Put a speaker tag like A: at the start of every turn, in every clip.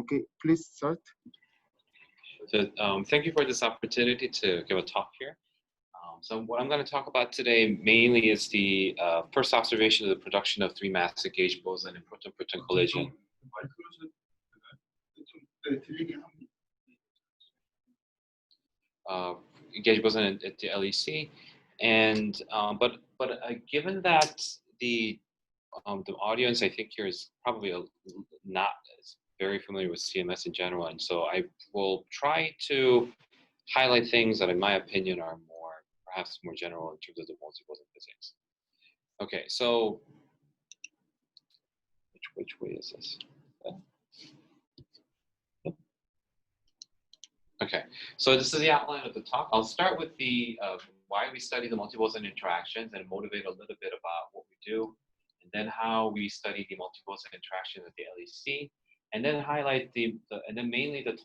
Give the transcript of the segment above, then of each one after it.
A: Okay, please start.
B: So, thank you for this opportunity to give a talk here. So what I'm going to talk about today mainly is the first observation of the production of three-mass gauge boson and proton-proton collision. Gauge boson at the LHC, and given that the audience I think here is probably not very familiar with CMS in general, and so I will try to highlight things that in my opinion are perhaps more general in terms of the multi-boson physics. Okay, so which way is this? Okay, so this is the outline of the talk. I'll start with the why we study the multi-boson interactions and motivate a little bit about what we do, and then how we study the multi-boson interactions at the LHC, and then highlight and then mainly the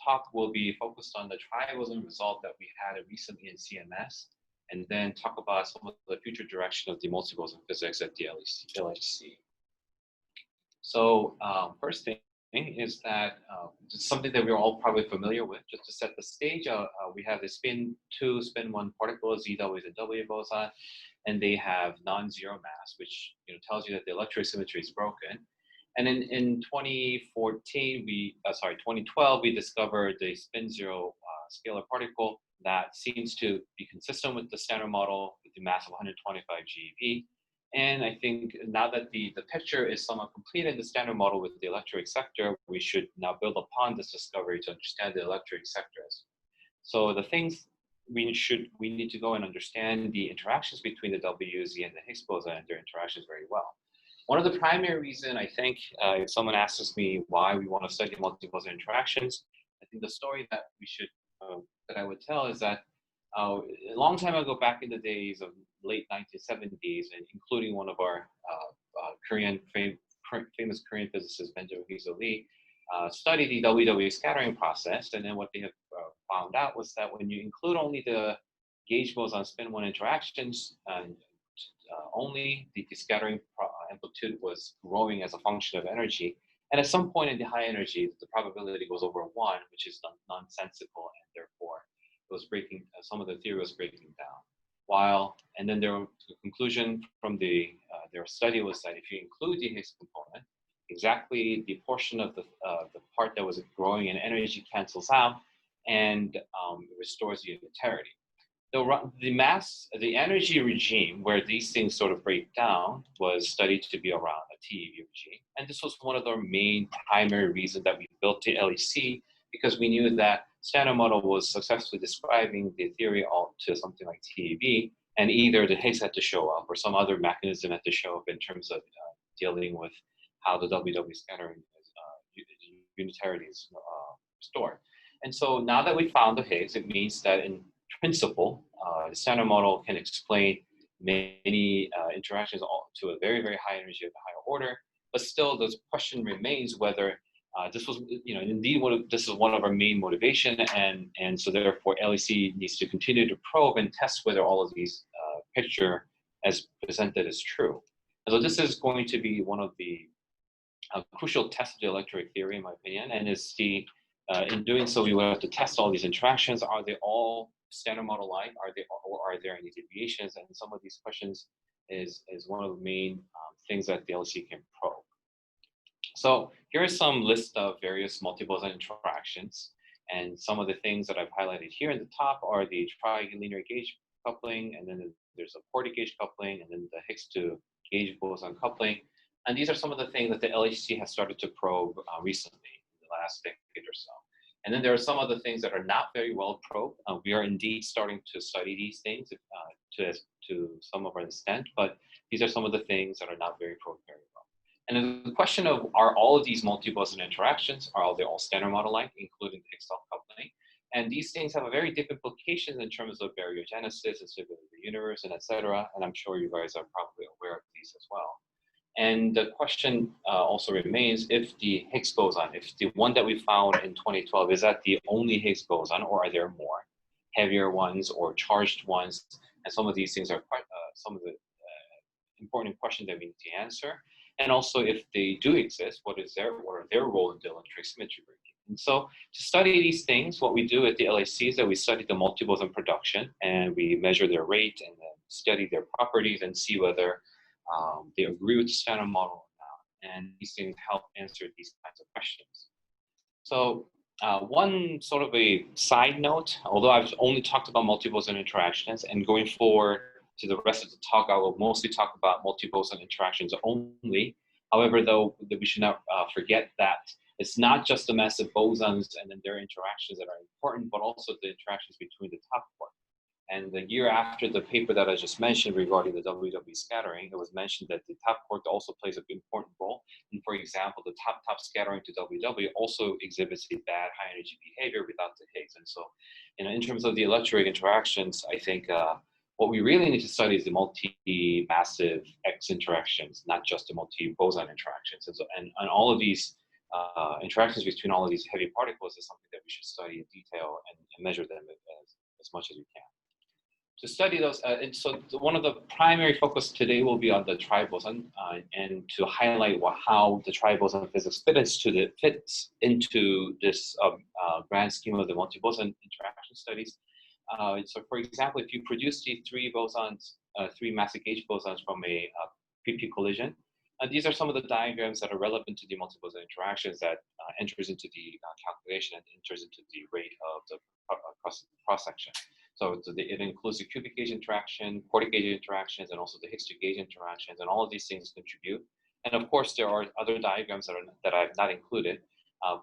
B: talk will be focused on the tri-boson result that we had recently in CMS, and then talk about some of the future direction of the multi-boson physics at the LHC. So first thing is that it's something that we're all probably familiar with. Just to set the stage, we have the spin 2, spin 1 particles, ZW is a W boson, and they have non-zero mass, which tells you that the electroweak symmetry is broken. And in 2012, we discovered the spin 0 scalar particle that seems to be consistent with the standard model with the mass of 125 GeV. And I think now that the picture is somewhat complete in the standard model with the electroweak sector, we should now build upon this discovery to understand the electroweak sectors. So the things we need to go and understand the interactions between the WZ and the Higgs boson and their interactions very well. One of the primary reasons, I think, if someone asks me why we want to study multi-boson interactions, I think the story that that I would tell is that a long time ago, back in the days of late 1970s, and including one of our famous Korean physicists, Benjamin Lee, studied the WW scattering process. And then what they have found out was that when you include only the gauge boson spin 1 interactions, only the scattering amplitude was growing as a function of energy. And at some point in the high energy, the probability goes over 1, which is nonsensical, and therefore it was some of the theory was breaking down. And then the conclusion from their study was that if you include the Higgs component, exactly the portion of the part that was growing in energy cancels out, and it restores the unitarity. The energy regime where these things sort of break down was studied to be around a TeV regime, and this was one of the main primary reasons that we built the LHC, because we knew that standard model was successfully describing the theory to something like TeV, and either the Higgs had to show up or some other mechanism had to show up in terms of dealing with how the WW scattering unitarity is restored. And so now that we found the Higgs, it means that in principle, the standard model can explain many interactions to a very, very high energy of the higher order, but still the question remains whether this was, indeed, this is one of our main motivation, and so therefore LHC needs to continue to probe and test whether all of these picture as presented is true. And so this is going to be one of the crucial tests of the electroweak theory, in my opinion, and in doing so, we will have to test all these interactions. Are they all standard model like? Or are there any deviations? And some of these questions is one of the main things that the LHC can probe. So here is some list of various multi-boson interactions, and some of the things that I've highlighted here in the top are the tri-linear gauge coupling, and then there's a ported gauge coupling, and then the Higgs to gauge boson coupling. And these are some of the things that the LHC has started to probe recently, in the last decade or so. And then there are some other things that are not very well probed. We are indeed starting to study these things to some of our extent, but these are some of the things that are not very probed very well. And then the question of, are all of these multi-boson interactions, are they all standard model-like, including the Higgs coupling? And these things have a very deep implications in terms of baryogenesis and stability of the universe, and et cetera. And I'm sure you guys are probably aware of these as well. And the question also remains, if the Higgs boson, if the one that we found in 2012, is that the only Higgs boson, or are there more heavier ones or charged ones? And some of these things are quite some of the important questions that we need to answer. And also, if they do exist, what are their role in dielectric symmetry breaking? And so to study these things, what we do at the LHC is that we study the multi-boson production, and we measure their rate and then study their properties and see whether they agree with the standard model or not. And these things help answer these kinds of questions. So one sort of a side note, although I've only talked about multi-boson interactions, and going forward to the rest of the talk, I will mostly talk about multi-boson interactions only. However, though, we should not forget that it's not just the massive bosons and then their interactions that are important, but also the interactions between the top quark. And the year after the paper that I just mentioned regarding the WW scattering, it was mentioned that the top quark also plays an important role. And for example, the top scattering to WW also exhibits a bad high energy behavior without the Higgs. And so, in terms of the electroweak interactions, I think what we really need to study is the multi-massive X interactions, not just the multi-boson interactions. And so, and all of these interactions between all of these heavy particles is something that we should study in detail and measure them as much as we can. To study those, and so one of the primary focus today will be on the triboson and to highlight how the triboson physics fits into this grand scheme of the multi-boson interaction studies. So for example, if you produce these three bosons, three massive gauge bosons from a PP collision, these are some of the diagrams that are relevant to the multi-boson interactions that enters into the calculation and enters into the rate of the cross-section. So it includes the cubic gauge interaction, quartic gauge interactions, and also the Higgs to gauge interactions, and all of these things contribute. And of course, there are other diagrams that I've not included,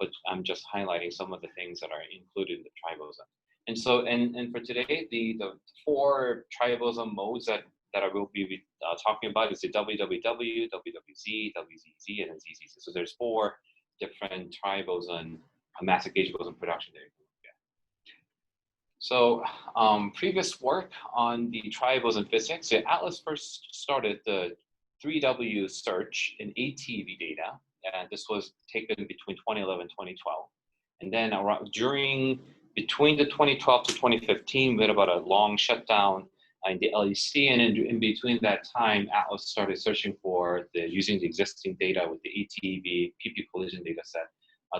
B: but I'm just highlighting some of the things that are included in the triboson. And so, and for today, the four triboson modes that I will be talking about is the WWW, WWZ, WZZ, and then ZZZ. So there's four different triboson massive gauge boson production there. So previous work on the triboson physics, Atlas first started the 3W search in ATV data, and this was taken between 2011 and 2012. And then between the 2012 to 2015, we had about a long shutdown in the LHC, and in between that time, Atlas started searching for using the existing data with the ATV PP collision data set.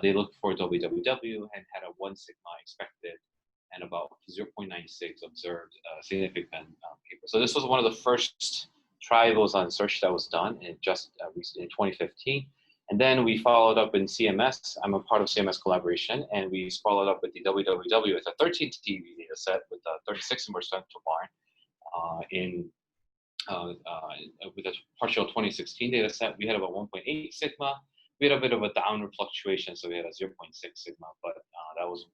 B: They looked for WWW and had a 1 sigma expected and about 0.96 observed significant paper. So this was one of the first triboson search that was done in recently in 2015. And then we followed up in CMS. I'm a part of CMS collaboration, and we followed up with the WWW with a 13 TV data set with a 36 percent barn with a partial 2016 data set. We had about 1.8 sigma. We had a bit of a downward fluctuation, so we had a 0.6 sigma, but that was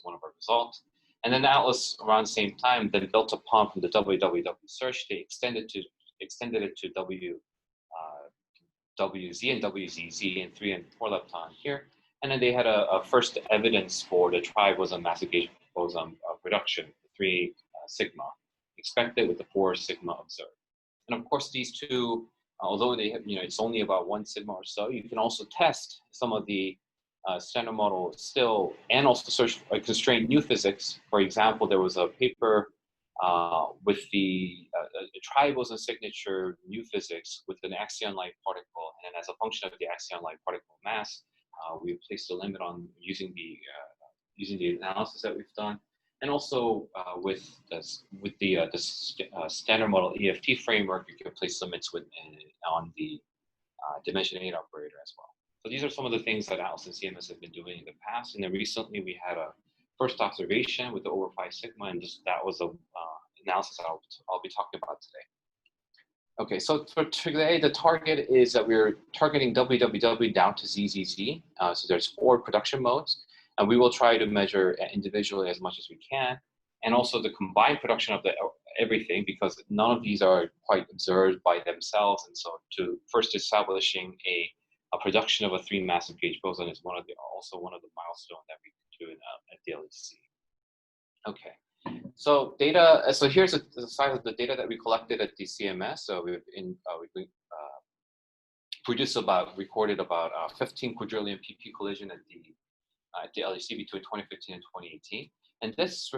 B: one of our results. And then Atlas, around the same time, then built upon from the WWW search. They extended it to WZ and WZZ and 3 and 4 lepton here. And then they had a first evidence for the triboson massive gauge boson production, 3 sigma expected with the 4 sigma observed. And of course, these two, although they have, it's only about 1 sigma or so, you can also test some of the standard model still, and also search constrained new physics. For example, there was a paper with the triboson signature new physics with an axion-like particle, and as a function of the axion-like particle mass, we placed a limit on using the analysis that we've done, and also with the standard model EFT framework, you can place limits on the dimension 8 operator as well. So these are some of the things that Atlas and CMS have been doing in the past. And then recently we had a first observation with the over 5 sigma, and that was an analysis I'll be talking about today. Okay, so for today, the target is that we're targeting WWW down to ZZZ. So there's 4 production modes, and we will try to measure individually as much as we can. And also the combined production of everything, because none of these are quite observed by themselves. And so to first establishing a production of a 3 massive gauge boson is also one of the milestones that we do at the LHC. Okay, so data. So here's the size of the data that we collected at the CMS. So we've recorded about 15 quadrillion PP collision at the LHC between 2015 and 2018, and this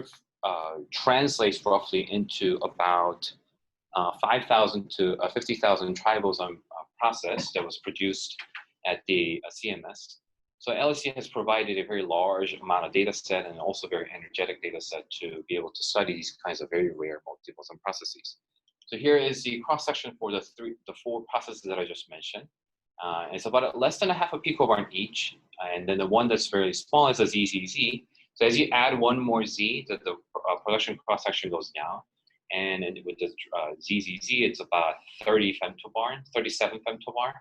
B: translates roughly into about 5,000 to 50,000 triboson process that was produced at the CMS. So LHC has provided a very large amount of data set and also very energetic data set to be able to study these kinds of very rare multi-boson processes. So here is the cross-section for the four processes that I just mentioned. It's about less than a half a picobarn each, and then the one that's very small is a ZZZ. So as you add one more Z, the production cross-section goes down, and with the ZZZ, it's about 30 femtobarn, 37 femtobarn,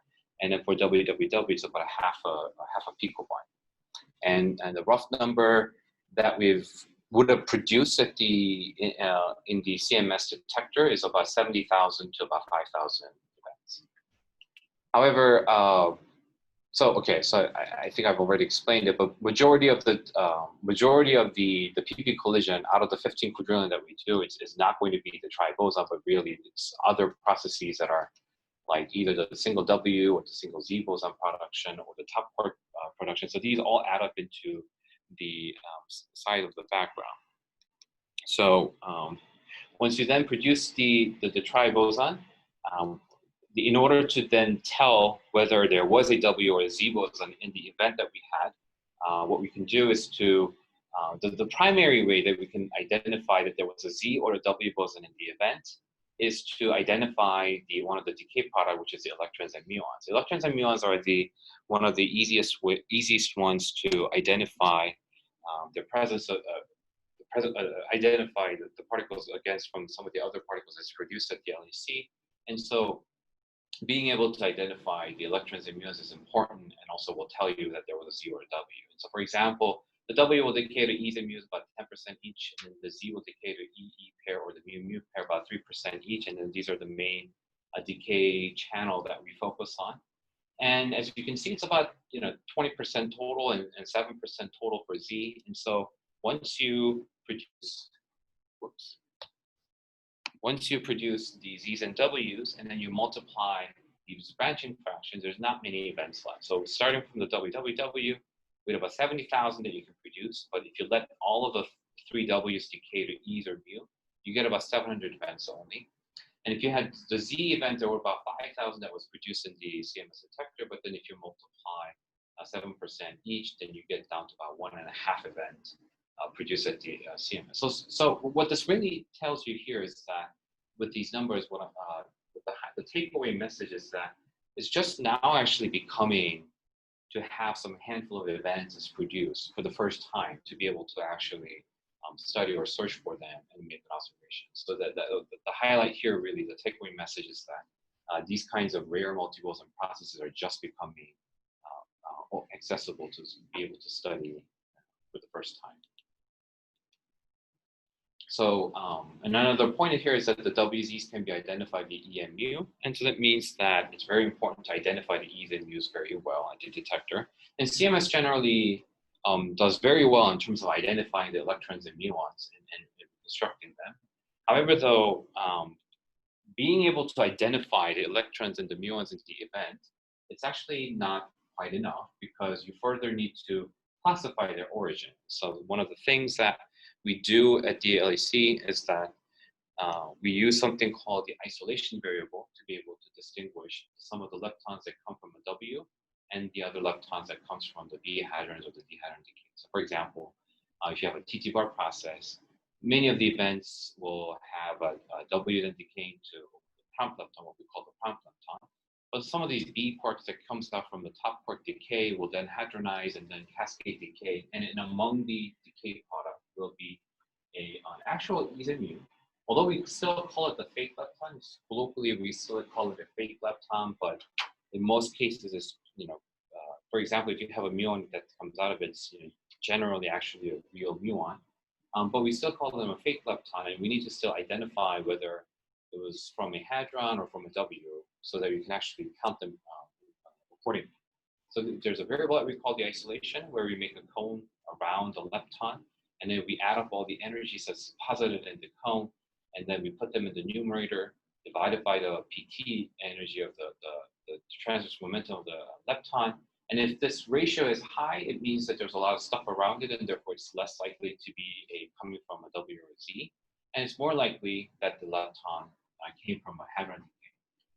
B: and then for WWW, it's about a half a picobarn. And the rough number that would have produced at the in the CMS detector is about 70,000 to about 5,000 events. However, so I think I've already explained it, but majority of the PP collision out of the 15 quadrillion that we do, is not going to be the triboson, but really it's other processes that are like either the single W or the single Z boson production or the top quark production. So these all add up into the size of the background. So once you then produce the triboson, in order to then tell whether there was a W or a Z boson in the event that we had, what we can do is to, the primary way that we can identify that there was a Z or a W boson in the event is to identify one of the decay product, which is the electrons and muons. The electrons and muons are one of the easiest ones to identify the presence of, identify the particles against from some of the other particles that's produced at the LHC. And so being able to identify the electrons and muons is important, and also will tell you that there was a Z or a W. And so for example, the W will decay to E's and mu's about 10% each, and then the Z will decay to E pair or the mu pair about 3% each, and then these are the main decay channel that we focus on. And as you can see, it's about 20% total and 7% total for Z. And so once you produce the Z's and W's, and then you multiply these branching fractions, there's not many events left. So starting from the WWW, we have about 70,000 that you can produce, but if you let all of the 3 W's decay to E's or mu, you get about 700 events only. And if you had the Z event, there were about 5,000 that was produced in the CMS detector, but then if you multiply 7% each, then you get down to about 1.5 events produced at the CMS. So what this really tells you here is that with these numbers, the takeaway message is that it's just now actually becoming to have some handful of events is produced for the first time to be able to actually study or search for them and make an observation. So that the highlight here, really, the takeaway message is that these kinds of rare multi-boson processes are just becoming accessible to be able to study for the first time. So another point here is that the WZs can be identified via E and mu, and so that means that it's very important to identify the E's and mu's very well at the detector. And CMS generally does very well in terms of identifying the electrons and muons and constructing them. However, though, being able to identify the electrons and the muons in the event, it's actually not quite enough, because you further need to classify their origin. So one of the things that we do at the LHC is that we use something called the isolation variable to be able to distinguish some of the leptons that come from a W and the other leptons that comes from the B hadrons or the D hadron decay. So for example, if you have a TT bar process, many of the events will have a W then decaying to the prompt lepton, what we call the prompt lepton. But some of these B quarks that comes out from the top quark decay will then hadronize and then cascade decay. And among the decay product will be an actual E's and mu. Although we still call it the fake lepton, colloquially we still call it a fake lepton, but in most cases, it's, for example, if you have a muon that comes out of it, it's generally actually a real muon. But we still call them a fake lepton, and we need to still identify whether it was from a hadron or from a W, so that we can actually count them accordingly. So there's a variable that we call the isolation, where we make a cone around the lepton, and then we add up all the energies that's posited in the cone, and then we put them in the numerator, divided by the PT energy of the transverse momentum of the lepton. And if this ratio is high, it means that there's a lot of stuff around it, and therefore it's less likely to be coming from a W or a Z. And it's more likely that the lepton came from a hadron decay.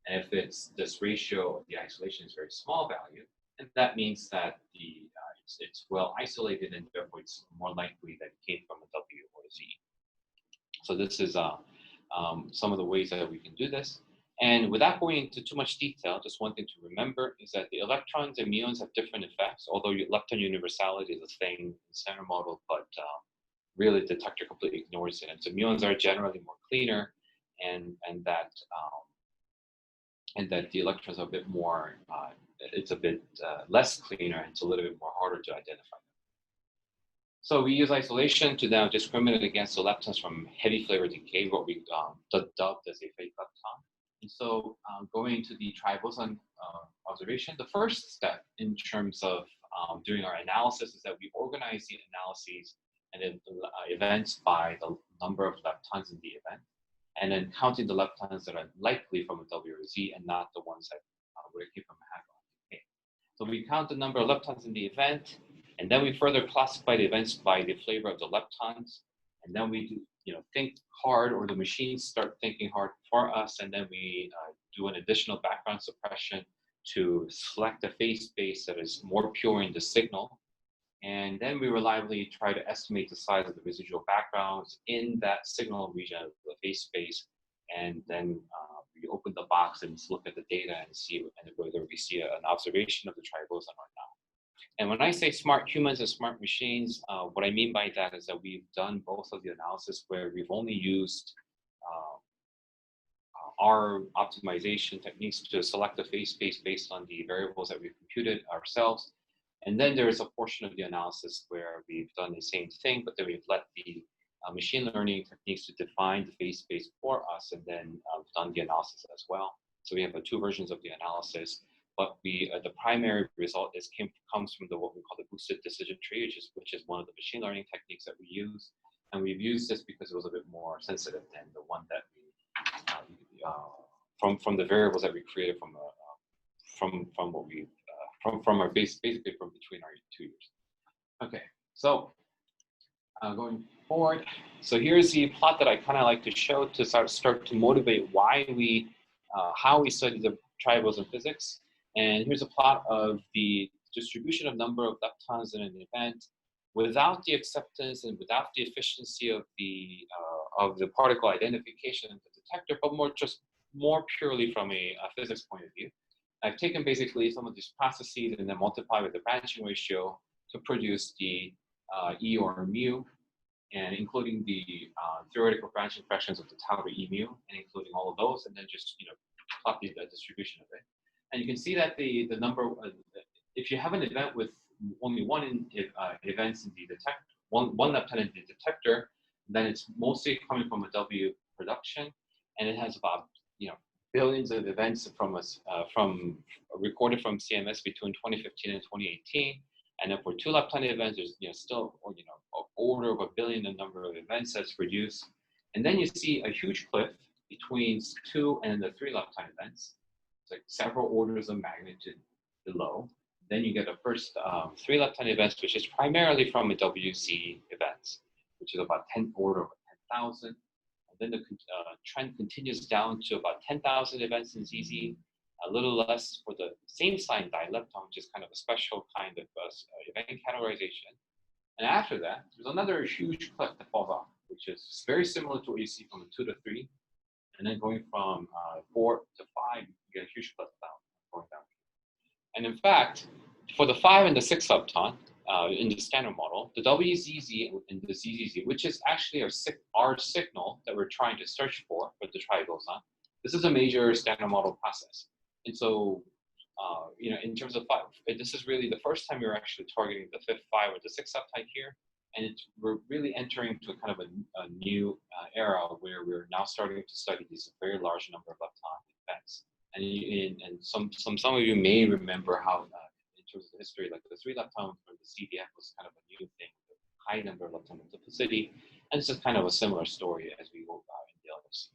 B: And if it's this ratio of the isolation is very small value, and that means that it's well isolated, and therefore it's more likely that it came from a W or a Z. So this is some of the ways that we can do this. And without going into too much detail, just one thing to remember is that the electrons and muons have different effects, although lepton universality is a thing in the standard model, but really the detector completely ignores it. And so muons are generally more cleaner, and that the electrons are a bit more, it's a bit less cleaner, and it's a little bit more harder to identify. So we use isolation to now discriminate against the leptons from heavy flavor decay, what we dubbed as a fake lepton. And so going to the triboson observation, the first step in terms of doing our analysis is that we organize the analyses and the events by the number of leptons in the event, and then counting the leptons that are likely from a W or Z and not the ones that would came from a hadron decay. So we count the number of leptons in the event, and then we further classify the events by the flavor of the leptons, and then we do, think hard, or the machines start thinking hard for us, and then we do an additional background suppression to select a phase space that is more pure in the signal, and then we reliably try to estimate the size of the residual backgrounds in that signal region of the phase space, and then we open the box and look at the data and see whether we see an observation of the triboson or not. And when I say smart humans and smart machines, what I mean by that is that we've done both of the analysis where we've only used our optimization techniques to select the phase space based on the variables that we've computed ourselves. And then there is a portion of the analysis where we've done the same thing, but then we've let the machine learning techniques to define the phase space for us, and then done the analysis as well. So we have two versions of the analysis. But the primary result comes from what we call the boosted decision tree, which is one of the machine learning techniques that we use, and we've used this because it was a bit more sensitive than the one that we from the variables that we created from what we from our base, basically from between our 2 years. Okay, so going forward, so here's the plot that I kind of like to show to start to motivate why we how we study the triboson physics. And here's a plot of the distribution of number of leptons in an event without the acceptance and without the efficiency of the particle identification of the detector, but more purely from a physics point of view. I've taken basically some of these processes and then multiplied with the branching ratio to produce the E or mu, and including the theoretical branching fractions of the tau or E mu, and including all of those, and then just plot the distribution of it. And you can see that the number, if you have an event with only one events in the detector, one lepton in the detector, then it's mostly coming from a W production, and it has about billions of events from recorded from CMS between 2015 and 2018. And then for 2 lepton events, there's still order of a billion the number of events that's produced. And then you see a huge cliff between 2 and the 3 lepton events. It's like several orders of magnitude below. Then you get the first 3 lepton events, which is primarily from a WZ events, which is about 10 order of 10,000. And then the trend continues down to about 10,000 events in ZZ, a little less for the same sign dilepton, which is kind of a special kind of event categorization. And after that, there's another huge cliff that falls off, which is very similar to what you see from 2 to 3. And then going from 4 to 5, you get a huge cliff going down. And in fact, for the 5 and the 6 lepton in the standard model, the WZZ and the ZZZ, which is actually our signal that we're trying to search for the triboson, this is a major standard model process. And so, in terms of 5, this is really the first time we're actually targeting the 5th, 5, or the 6th subtype here. And we're really entering into a kind of a new era where we're now starting to study these very large number of lepton events. And some of you may remember how, in terms of the history, like the 3 lepton for the CDF was kind of a new thing, with a high number of lepton multiplicity. And it's just kind of a similar story as we go in the LHC.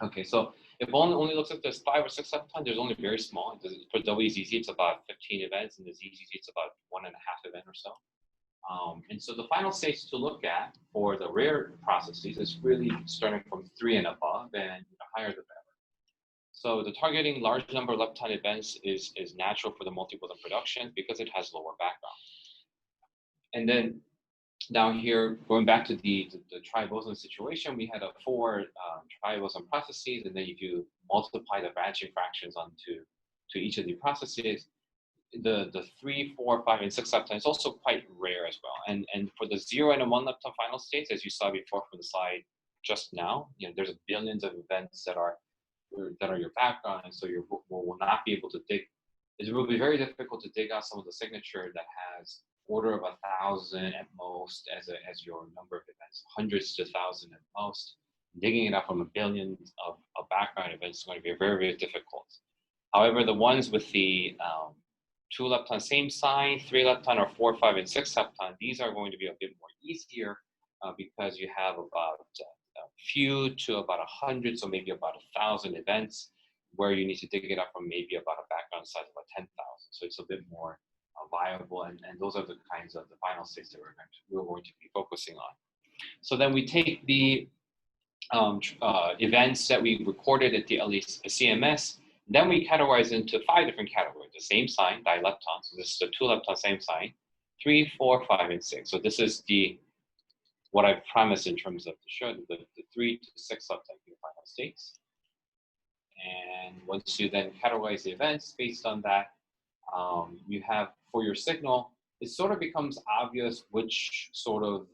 B: Okay, so if one only looks at this 5 or 6 lepton, there's only very small. For WZZ, it's about 15 events, and the ZZZ, it's about 1.5 event or so. And so the final stage to look at for the rare processes is really starting from 3 and above, and higher the better. So the targeting large number of lepton events is natural for the multi-boson production because it has lower background. And then down here, going back to the tri-boson situation, we had a 4 tri-boson processes, and then if you multiply the branching fractions onto each of the processes, the 3, 4, 5, and 6 lepton is also quite rare as well. And for the 0 and 1 lepton final states, as you saw before from the slide just now, there's billions of events that are your background, and so you will not be able to dig. It will be very difficult to dig out some of the signature that has order of 1,000 at most as your number of events, hundreds to 1,000 at most. Digging it out from a billion of background events is going to be very, very difficult. However, the ones with the 2 lepton same sign, 3 lepton, or 4, 5, and 6 lepton, these are going to be a bit more easier because you have about a few to about 100, so maybe about 1,000 events where you need to dig it up from maybe about a background size of about 10,000. So it's a bit more viable, and those are the kinds of the final states that we're going to be focusing on. So then we take the events that we recorded at the CMS, then we categorize into 5 different categories. The same sign, dileptons. So this is the 2 lepton same sign, 3, 4, 5, and 6. So this is what I've promised in terms of the show, the 3 to 6 lepton final states. And once you then categorize the events based on that, you have for your signal, it sort of becomes obvious which sort of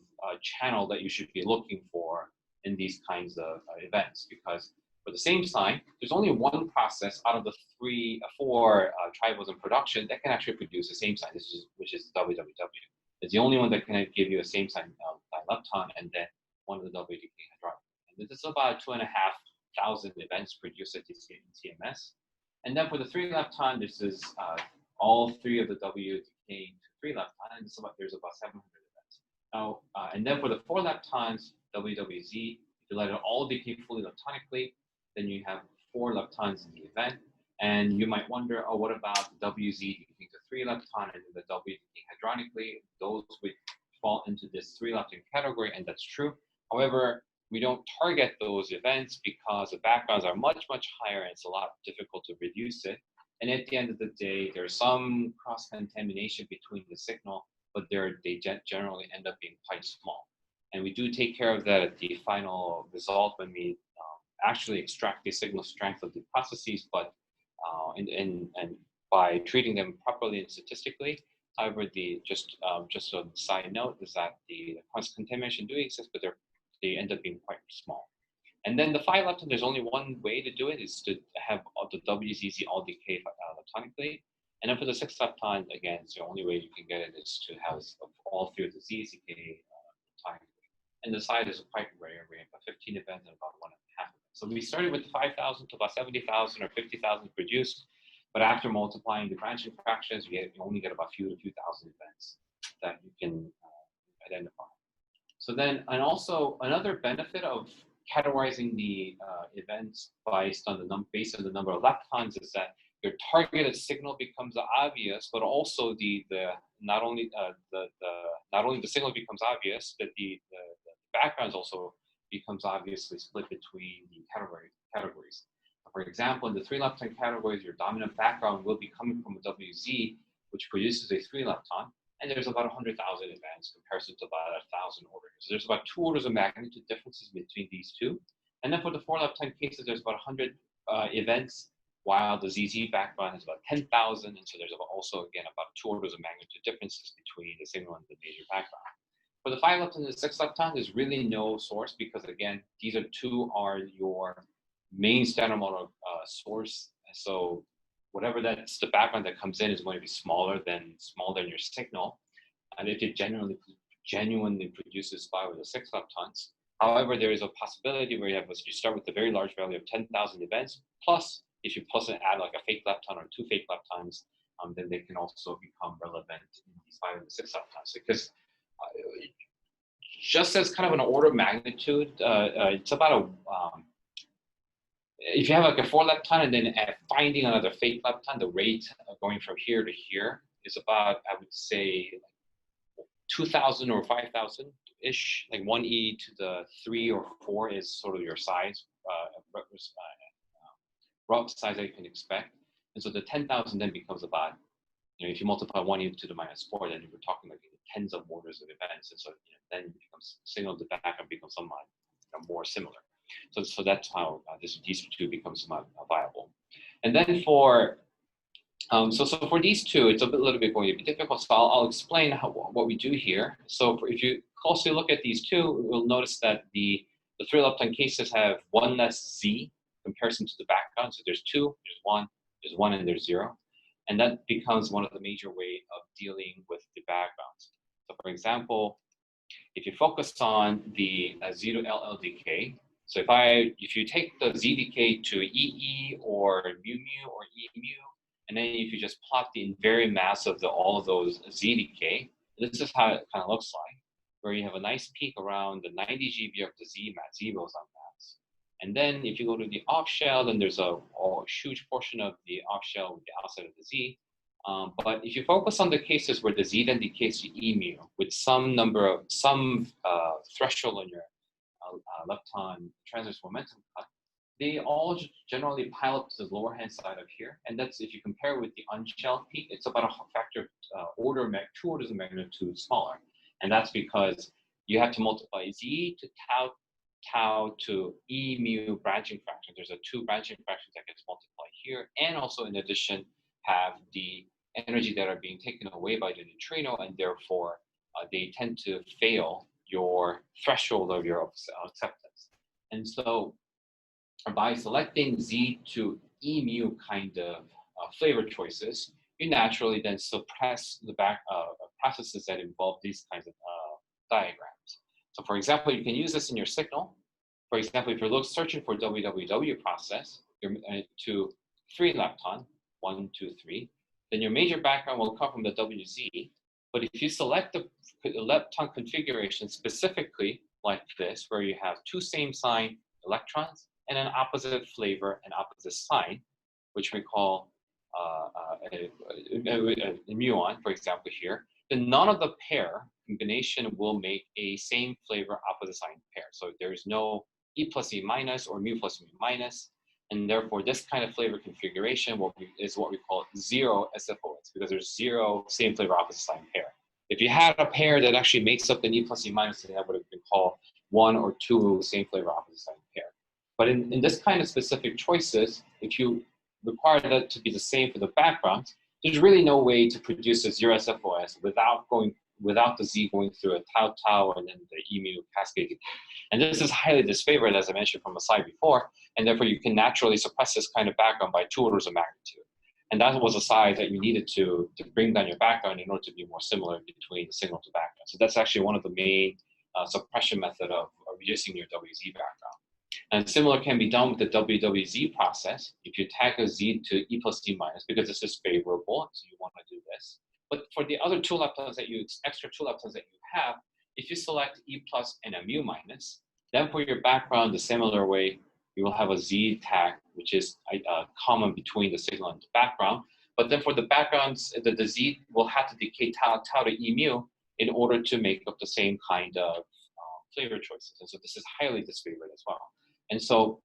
B: channel that you should be looking for in these kinds of events, because for the same sign, there's only one process out of the 4 tri-boson production that can actually produce the same sign, which is WWW. It's the only one that can give you a same sign dilepton and then one of the W decay hydrogen. And this is about 2,500 events produced at the CMS. And then for the 3 lepton, this is all 3 of the W decaying to 3 lepton, and there's about 700 events. Now, and then for the 4 leptons, WWZ, if you let it all decay fully leptonically, then you have 4 leptons in the event. And you might wonder, oh, what about the WZ decaying to 3 lepton and the W decaying hydronically? Those would fall into this 3 lepton category, and that's true. However, we don't target those events because the backgrounds are much, much higher, and it's a lot difficult to reduce it. And at the end of the day, there's some cross-contamination between the signal, but they generally end up being quite small. And we do take care of that at the final result when we actually extract the signal strength of the processes, but and by treating them properly and statistically. However, just a side note is that the cross-contamination do exist, but they end up being quite small. And then the 5 lepton, there's only one way to do it, is to have the WZZ all decay leptonically. And then for the 6 lepton, again, it's the only way you can get it is to have all 3 of the Z's decay leptonically. And the size is quite rare. We have about 15 events and about 1.5 events. So we started with 5,000 to about 70,000 or 50,000 produced. But after multiplying the branching fractions, you only get about a few thousand events that you can identify. So then, and also another benefit of categorizing the events based on the number of leptons is that your targeted signal becomes obvious, but also not only the signal becomes obvious, but the backgrounds also becomes obviously split between the categories. For example, in the 3 lepton categories, your dominant background will be coming from a WZ, which produces a 3 lepton. And there's about 100,000 events comparison to about 1,000 orders. So there's about 2 orders of magnitude differences between these two. And then for the 4 lepton cases, there's about 100 events, while the ZZ background is about 10,000. And so there's also, again, about 2 orders of magnitude differences between the signal and the major background. For the 5 lepton and the 6 lepton, there's really no source because, again, these are your main standard model source. So whatever that's the background that comes in is going to be smaller than your signal, and if it genuinely produces 5 or 6 leptons. However, there is a possibility where you start with a very large value of 10,000 events, plus if you and add like a fake lepton or 2 fake leptons, then they can also become relevant in these 5 and 6 leptons. Because just as kind of an order of magnitude, it's about if you have like a 4 lepton and then finding another fake lepton, the rate of going from here to here is about, I would say, 2,000 or 5,000-ish. Like 1e to the 3 or 4 is sort of your size rough size that you can expect. And so the 10,000 then becomes about, if you multiply 1 e to the minus 4, then we're talking like tens of orders of events. And so then it becomes signal to background becomes somewhat more similar. So that's how these two become somewhat viable. And then for so for these two, it's a little bit going to be difficult. So I'll explain what we do here. So if you closely look at these two, you'll notice that the 3 lepton cases have one less z comparison to the background. So there's 2, there's 1, and there's 0. And that becomes one of the major way of dealing with the backgrounds. So for example, if you focus on the z to LL decay, so if you take the z decay to EE or mu mu or E mu, and then if you just plot the invariant mass of all of those z decay, this is how it kind of looks like, where you have a nice peak around the 90 GeV of the z boson mass. And then if you go to the off shell, then there's a huge portion of the off shell with the outside of the z. But if you focus on the cases where the z then decays to E mu with some threshold on your lepton transverse momentum cut, they all generally pile up to the lower hand side of here. And that's, if you compare with the unshelled peak, it's about a factor, 2 orders of magnitude smaller. And that's because you have to multiply z to tau to E mu branching fraction. There's 2 branching fractions that gets multiplied here. And also in addition, have the energy that are being taken away by the neutrino, and therefore they tend to fail your threshold of your acceptance. And so by selecting Z to E mu kind of flavor choices, you naturally then suppress the processes that involve these kinds of diagrams. So for example, you can use this in your signal. For example, if you're searching for WWW process to 3 lepton, 1, 2, 3, then your major background will come from the WZ. But if you select the lepton configuration specifically like this, where you have 2 same sign electrons and an opposite flavor and opposite sign, which we call a muon, for example here, then none of the pair combination will make a same flavor opposite sign pair. So there's no E plus E minus or mu plus mu minus. And therefore, this kind of flavor configuration is what we call 0 SFOS, because there's 0 same flavor opposite sign pair. If you had a pair that actually makes up an E plus E minus, then that would have been called 1 or 2 same flavor opposite sign pair. But in this kind of specific choices, if you require that to be the same for the background, there's really no way to produce a 0 SFOS without the Z going through a tau and then the E mu cascade. And this is highly disfavored, as I mentioned from a slide before, and therefore you can naturally suppress this kind of background by 2 orders of magnitude. And that was a size that you needed to bring down your background in order to be more similar between the signal to background. So that's actually one of the main suppression method of reducing your WZ background. And similar can be done with the WWZ process. If you tag a Z to E plus E minus, because this is favorable, so you want to do this. But for the other 2 leptons extra 2 leptons that you have, if you select E plus and a mu minus, then for your background, the similar way, you will have a Z tag, which is common between the signal and the background. But then for the backgrounds, the Z will have to decay tau to E mu in order to make up the same kind of flavor choices. And so this is highly disfavored as well. And so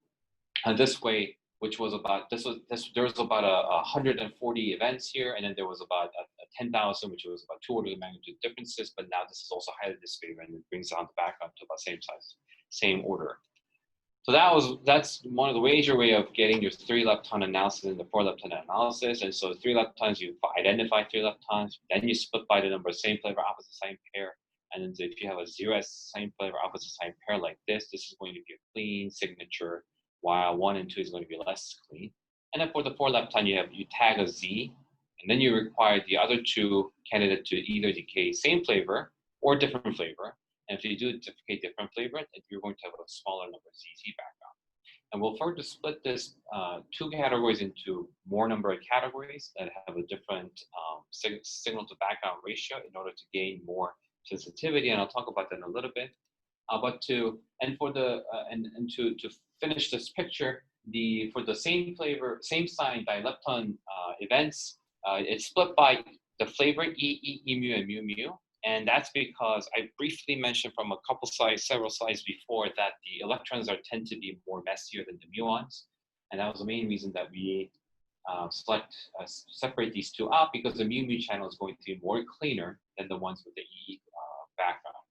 B: this way, which was about, there was about 140 events here, and then there was about 10,000, which was about 2 orders of magnitude differences, but now this is also highly disfavored, and it brings down the background to about same size, same order. So that's one of the major way of getting your 3 lepton analysis and the 4 lepton analysis. And so 3 leptons, you identify 3 leptons, then you split by the number of same flavor opposite sign pair. And then if you have a 0 same flavor opposite sign pair like this is going to be a clean signature, while 1 and 2 is going to be less clean. And then for the 4 lepton, you tag a Z, and then you require the other 2 candidate to either decay same flavor or different flavor. And if you do decay different flavor, then you're going to have a smaller number of ZZ background. And we'll further split this 2 categories into more number of categories that have a different signal to background ratio in order to gain more sensitivity. And I'll talk about that in a little bit. To finish this picture, for the same flavor, same sign dilepton events, it's split by the flavor E mu, and mu mu. And that's because I briefly mentioned from several slides before, that the electrons tend to be more messier than the muons. And that was the main reason that we separate these two out, because the mu channel is going to be more cleaner than the ones with the EE background,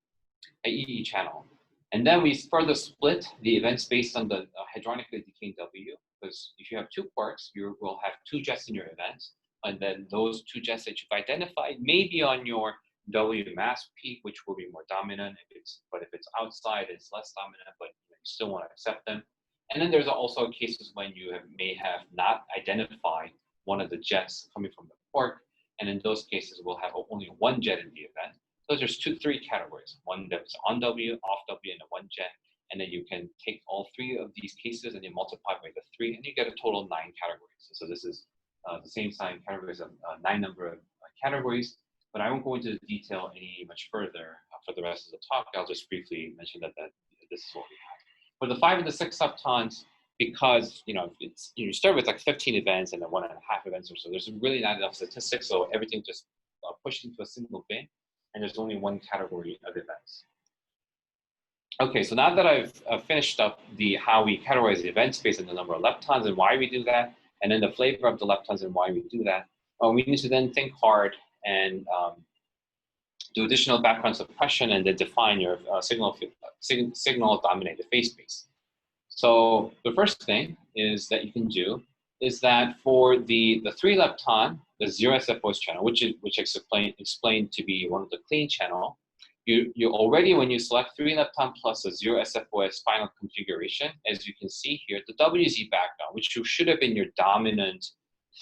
B: EE channel. And then we further split the events based on the hadronically decaying W, because if you have two quarks, you will have two jets in your event, and then those two jets that you've identified may be on your W mass peak, which will be more dominant. But if it's outside, it's less dominant, but you still want to accept them. And then there's also cases when you may have not identified one of the jets coming from the quark, and in those cases, we'll have only one jet in the event. So there's three categories: one that's on W, off W, and one jet. And then you can take all three of these cases and you multiply by the 3, and you get a total of 9 categories. So this is the same sign categories of 9 number of categories. But I won't go into detail any much further for the rest of the talk. I'll just briefly mention that this is what we have. For the 5 and the 6 leptons, because you start with like 15 events and then 1.5 events or so, there's really not enough statistics, so everything just pushed into a single bin, and there's only one category of events. Okay, so now that I've finished up how we categorize the event space and the number of leptons and why we do that, and then the flavor of the leptons and why we do that, we need to then think hard and do additional background suppression and then define your signal-dominated phase space. So the first thing is that you can do is that for the 3 lepton, the 0 SFOS channel, which explained to be one of the clean channel, you already, when you select 3 lepton plus a 0 SFOS final configuration, as you can see here, the WZ background, which should have been your dominant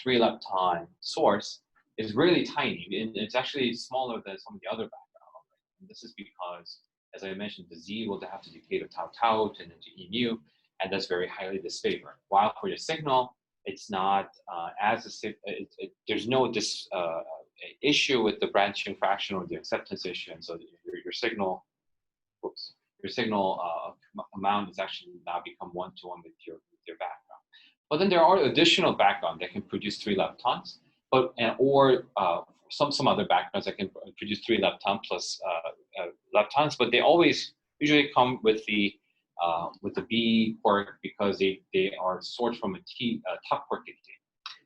B: 3 lepton source, is really tiny. And it's actually smaller than some of the other background. And this is because, as I mentioned, the Z will have to decay to tau and into E mu, and that's very highly disfavored. While for your signal, it's not there's no issue with the branching fraction or the acceptance issue, and so your signal amount is actually now become 1-to-1 with your background. But then there are additional background that can produce 3 leptons, or some other backgrounds that can produce 3 lepton plus leptons, but they always usually come with the B quark, because they are sourced from a top quark decay.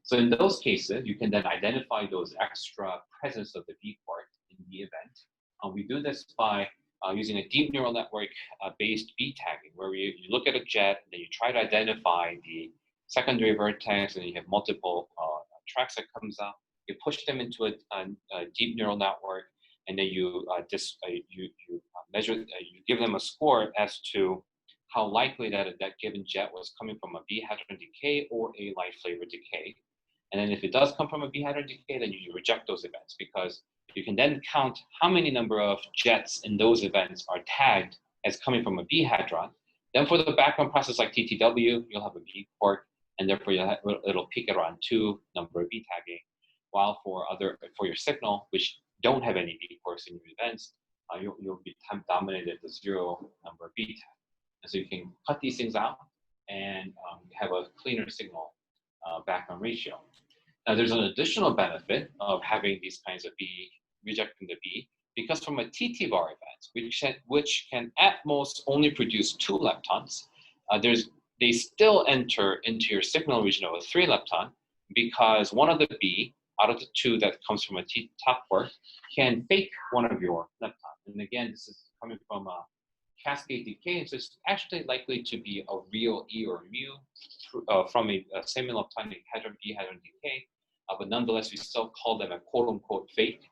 B: So in those cases, you can then identify those extra presence of the B quark in the event. We do this by using a deep neural network based B tagging, where you look at a jet, and then you try to identify the secondary vertex, and you have multiple tracks that comes out. You push them into a deep neural network, and then you measure, you give them a score as to how likely that given jet was coming from a B hadron decay or a light flavor decay. And then if it does come from a B hadron decay, then you reject those events, because you can then count how many number of jets in those events are tagged as coming from a B hadron. Then for the background process like TTW, you'll have a B quark, and therefore it'll peak at around 2 number of B tagging. While for your signal, which don't have any B quarks in your events, you'll be time dominated at the 0 number of B tag. And so you can cut these things out and have a cleaner signal background ratio. Now there's an additional benefit of having these kinds of B, rejecting the B, because from a TT bar event, which can at most only produce 2 leptons, they still enter into your signal region of a 3 lepton, because one of the B out of the 2 that comes from a top quark can fake one of your leptons. And again, this is coming from a cascade decay, so it's actually likely to be a real E or mu from a semi-leptonic hadron B hadron decay, but nonetheless, we still call them a quote-unquote fake.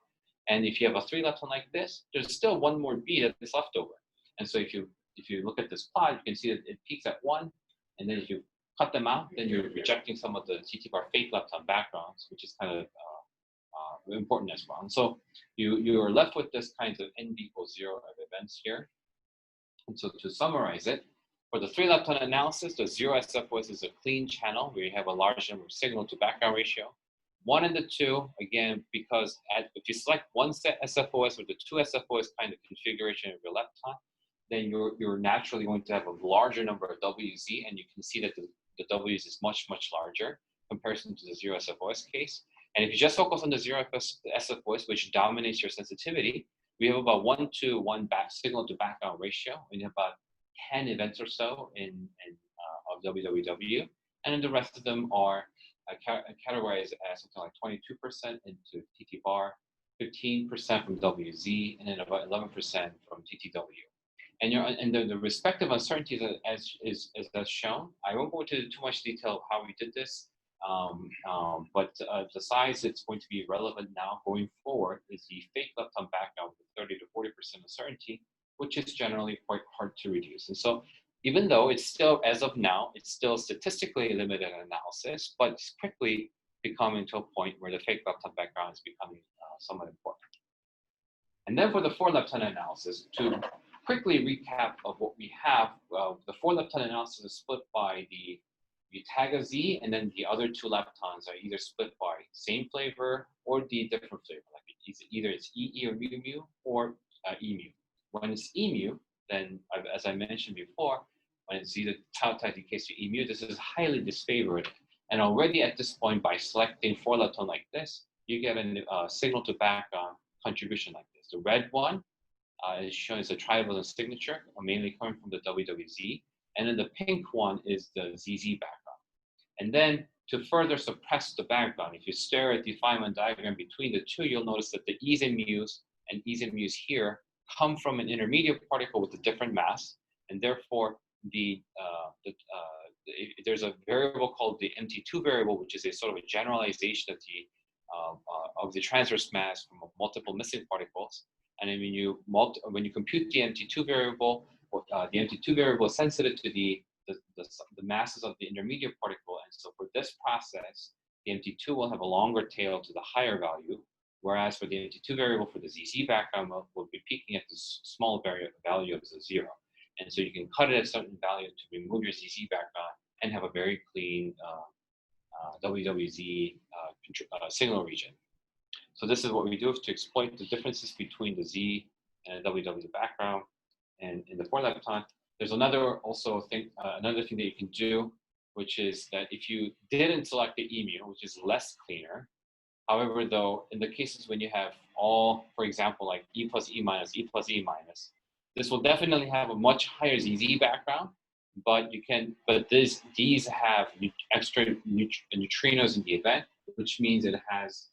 B: And if you have a 3 lepton like this, there's still one more B that is left over. And so if you look at this plot, you can see that it peaks at 1, and then if you cut them out, then you're rejecting some of the TT bar fake lepton backgrounds, which is kind of important as well. And so you are left with this kinds of N equals 0 of events here. And so to summarize it, for the 3 lepton analysis, the 0 SFOS is a clean channel where you have a large number of signal to background ratio. 1 and the 2, again, because if you select one SFOS or the 2 SFOS kind of configuration of your lepton, then you're naturally going to have a larger number of WZ, and you can see that the W's is much, much larger in comparison to the 0 SFOS case. And if you just focus on the 0 SFOS, which dominates your sensitivity, we have about 1-to-1 signal to background ratio. We have about 10 events or so of WWW. And then the rest of them are categorized as something like 22% into TT bar, 15% from WZ, and then about 11% from TTW. And the respective uncertainties as that's shown. I won't go into too much detail of how we did this, but the size that's going to be relevant now going forward is the fake lepton background with 30 to 40% uncertainty, which is generally quite hard to reduce. And so even though it's still, as of now, it's still statistically limited analysis, but it's quickly becoming to a point where the fake lepton background is becoming somewhat important. And then for the 4-lepton analysis, to quickly recap of what we have, the 4-lepton analysis is split by the tag of Z, and then the other 2 leptons are either split by same flavor or the different flavor, like either it's EE or mu mu or E mu. When it's E mu, then as I mentioned before, when it's either tau tag decays to E mu, this is highly disfavored. And already at this point, by selecting 4-lepton like this, you get a signal to background contribution like this. The red one is shown as a trivalent signature, mainly coming from the WWZ. And then the pink one is the ZZ background. And then to further suppress the background, if you stare at the Feynman diagram between the two, you'll notice that the E's and mu's here come from an intermediate particle with a different mass. And therefore, there's a variable called the MT2 variable, which is a sort of a generalization of the transverse mass from multiple missing particles. And then when you compute the MT2 variable, the MT2 variable is sensitive to the masses of the intermediate particle. And so for this process, the MT2 will have a longer tail to the higher value, whereas for the MT2 variable for the ZZ background will be peaking at the small value of the 0. And so you can cut it at a certain value to remove your ZZ background and have a very clean WWZ signal region. So this is what we do to exploit the differences between the Z and the WW background. And in the 4-lepton, there's another thing that you can do, which is that if you didn't select the EMU, which is less cleaner, however, though, in the cases when you have all, for example, like E plus E minus, E plus E minus, this will definitely have a much higher ZZ background, but these have extra neutrinos in the event, which means it has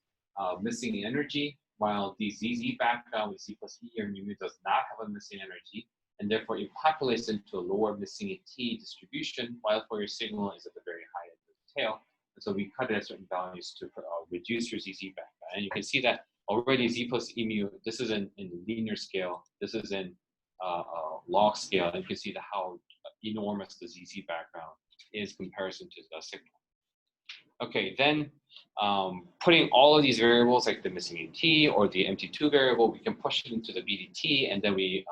B: missing energy, while the ZZ background with Z plus E or mu does not have a missing energy, and therefore it populates into a lower missing T distribution, while for your signal is at the very high end of the tail. And so we cut it at certain values to reduce your ZZ background. And you can see that already Z plus E mu, this is in linear scale, this is in log scale, and you can see how enormous the ZZ background is comparison to the signal. Okay, then putting all of these variables like the missing T or the MT2 variable, we can push it into the BDT, and then we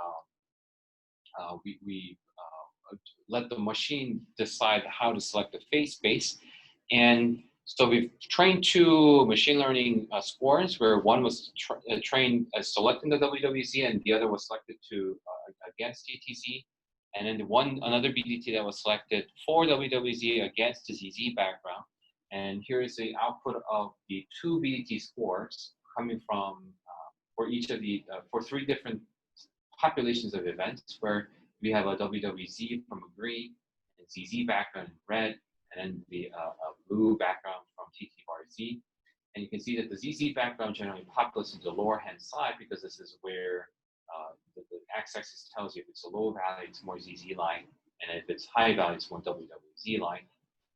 B: let the machine decide how to select the phase space. And so we've trained 2 machine learning scores, where one was trained as selecting the WWZ and the other was selected to against TTZ. And then another BDT that was selected for WWZ against the ZZ background. And here is the output of the 2 BDT scores coming from for each of the for 3 different populations of events, where we have a WWZ from a green, and ZZ background in red, and then the blue background from TT bar Z. And you can see that the ZZ background generally populates into the lower hand side, because this is where the x-axis tells you if it's a low value, it's more ZZ-like, and if it's high value, it's more WWZ-like.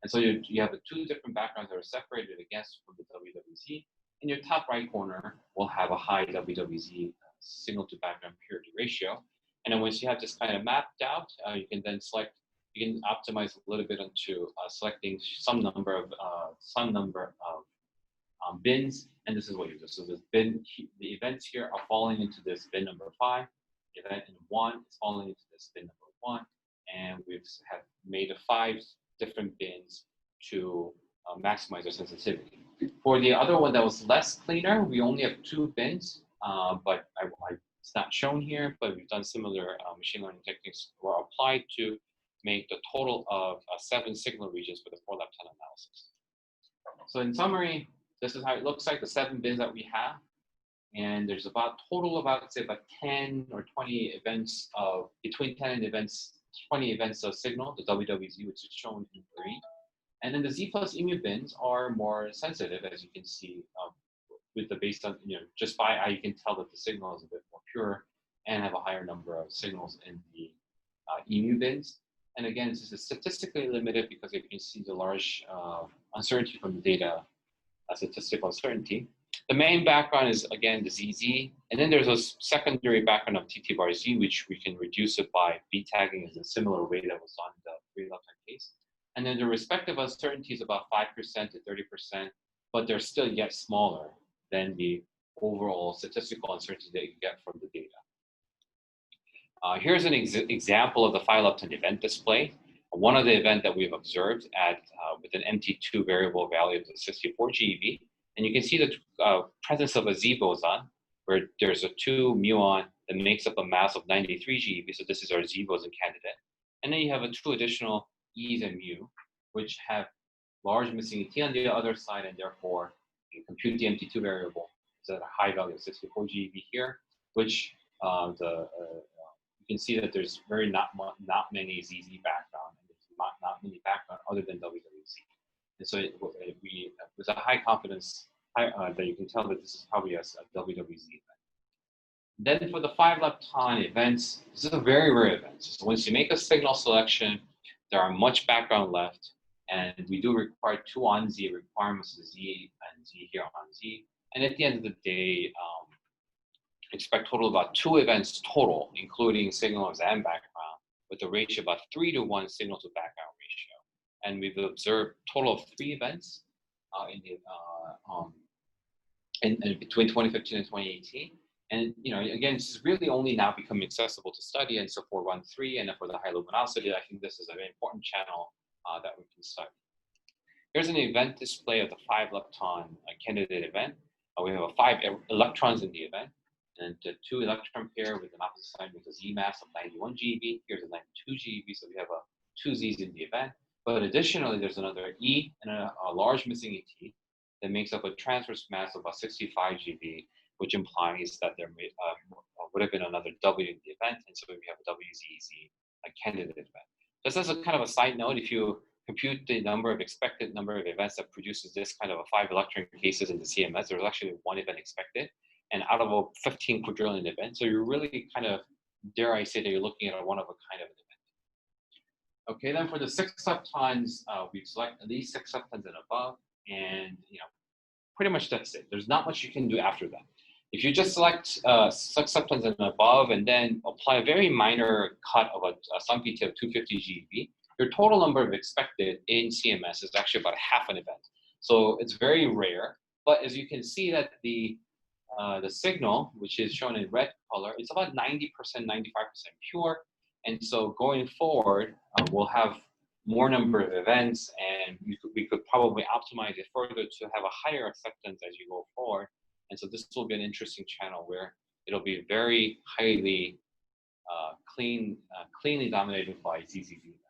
B: And so you have the 2 different backgrounds that are separated against from the WWZ. In your top right corner will have a high WWZ signal to background purity ratio. And then once you have this kind of mapped out, you can then you can optimize a little bit into selecting some number of bins, and this is what you do. So the events here are falling into this bin number 5. Event in 1 is falling into this bin number 1, and we have made 5 different bins to maximize our sensitivity. For the other one that was less cleaner, we only have 2 bins, but it's not shown here, but we've done similar machine learning techniques were applied to make the total of 7 signal regions for the 4-lepton analysis. So in summary, this is how it looks like, the 7 bins that we have. And there's about 10 or 20 events between 10 and 20 events of signal, the WWZ, which is shown in green. And then the Z plus emu bins are more sensitive, as you can see, with the based on, just by how you can tell that the signal is a bit more pure and have a higher number of signals in the emu bins. And again, this is statistically limited because you can see the large uncertainty from the data, statistical uncertainty. The main background is, again, the ZZ, and then there's a secondary background of TT bar Z, which we can reduce it by B-tagging in a similar way that was done in the three-lepton case. And then the respective uncertainty is about 5% to 30%, but they're still yet smaller than the overall statistical uncertainty that you get from the data. Here's an example of the 5-lepton event display. One of the events that we've observed with an MT2 variable value of 64 GeV. And you can see the presence of a Z boson, where there's a 2 muon that makes up a mass of 93 GeV. So this is our Z boson candidate. And then you have 2 additional E's and mu, which have large missing T on the other side, and therefore you compute the MT2 variable is at a high value of 64 GeV here, which you can see that there's not many ZZ background, and there's not many background other than WWZ. And so with a high confidence that you can tell that this is probably a WWZ event. Then for the 5-lepton events, this is a very rare event. So once you make a signal selection, there are much background left, and we do require 2 on Z requirements, Z and Z here on Z. And at the end of the day, expect total about 2 events total, including signals and background, with a ratio about 3-to-1 signal to background ratio. And we've observed total of 3 events in between 2015 and 2018. And again, this is really only now becoming accessible to study. And so for 1.3 and for the high luminosity, I think this is a very important channel that we can study. Here's an event display of the 5-lepton candidate event. We have 5 electrons in the event, and the 2 electron pair with an opposite sign with a Z mass of 91 GeV. Here's a 92 GeV, so we have 2 Z's in the event. But additionally, there's another E and a large missing ET that makes up a transverse mass of about 65 GeV, which implies that there would have been another W in the event, and so we have a WZZ, a candidate event. Just as a kind of a side note, if you compute the expected number of events that produces this kind of a 5 electron cases in the CMS, there's actually 1 event expected, and out of a 15 quadrillion event. So you're really kind of, dare I say that you're looking at a one of a kind of an event. Okay, then for the 6 leptons, we select at least 6 leptons and above, and pretty much that's it. There's not much you can do after that. If you just select 6 leptons and above, and then apply a very minor cut of a sum PT of 250 GeV, your total number of expected in CMS is actually about half an event. So it's very rare, but as you can see that the signal, which is shown in red color, it's about 90%, 95% pure. And so going forward, we'll have more number of events, and we could probably optimize it further to have a higher acceptance as you go forward. And so this will be an interesting channel where it'll be very highly cleanly dominated by ZZZ events.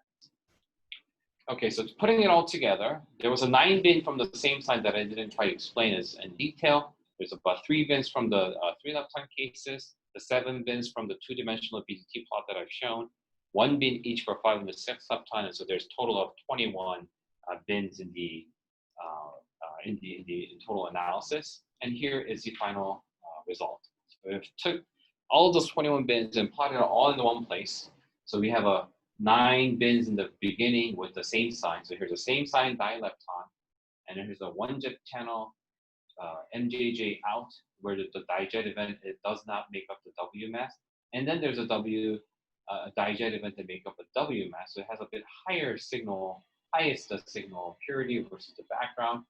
B: Okay, so putting it all together, there was a 9 bin from the same side that I didn't try to explain in detail. There's about 3 bins from the 3-lepton cases, the 7 bins from the 2-dimensional BDT plot that I've shown, 1 bin each for 5 and the 6 lepton, and so there's a total of 21 bins in the total analysis. And here is the final result. So we took all of those 21 bins and plotted it all into one place. So we have 9 bins in the beginning with the same sign. So here's the same sign dilepton, and then here's a 1-jet channel MJJ out, where the dijet event, it does not make up the W mass. And then there's a dijet event that make up a W mass. So it has a bit higher signal, highest signal purity versus the background.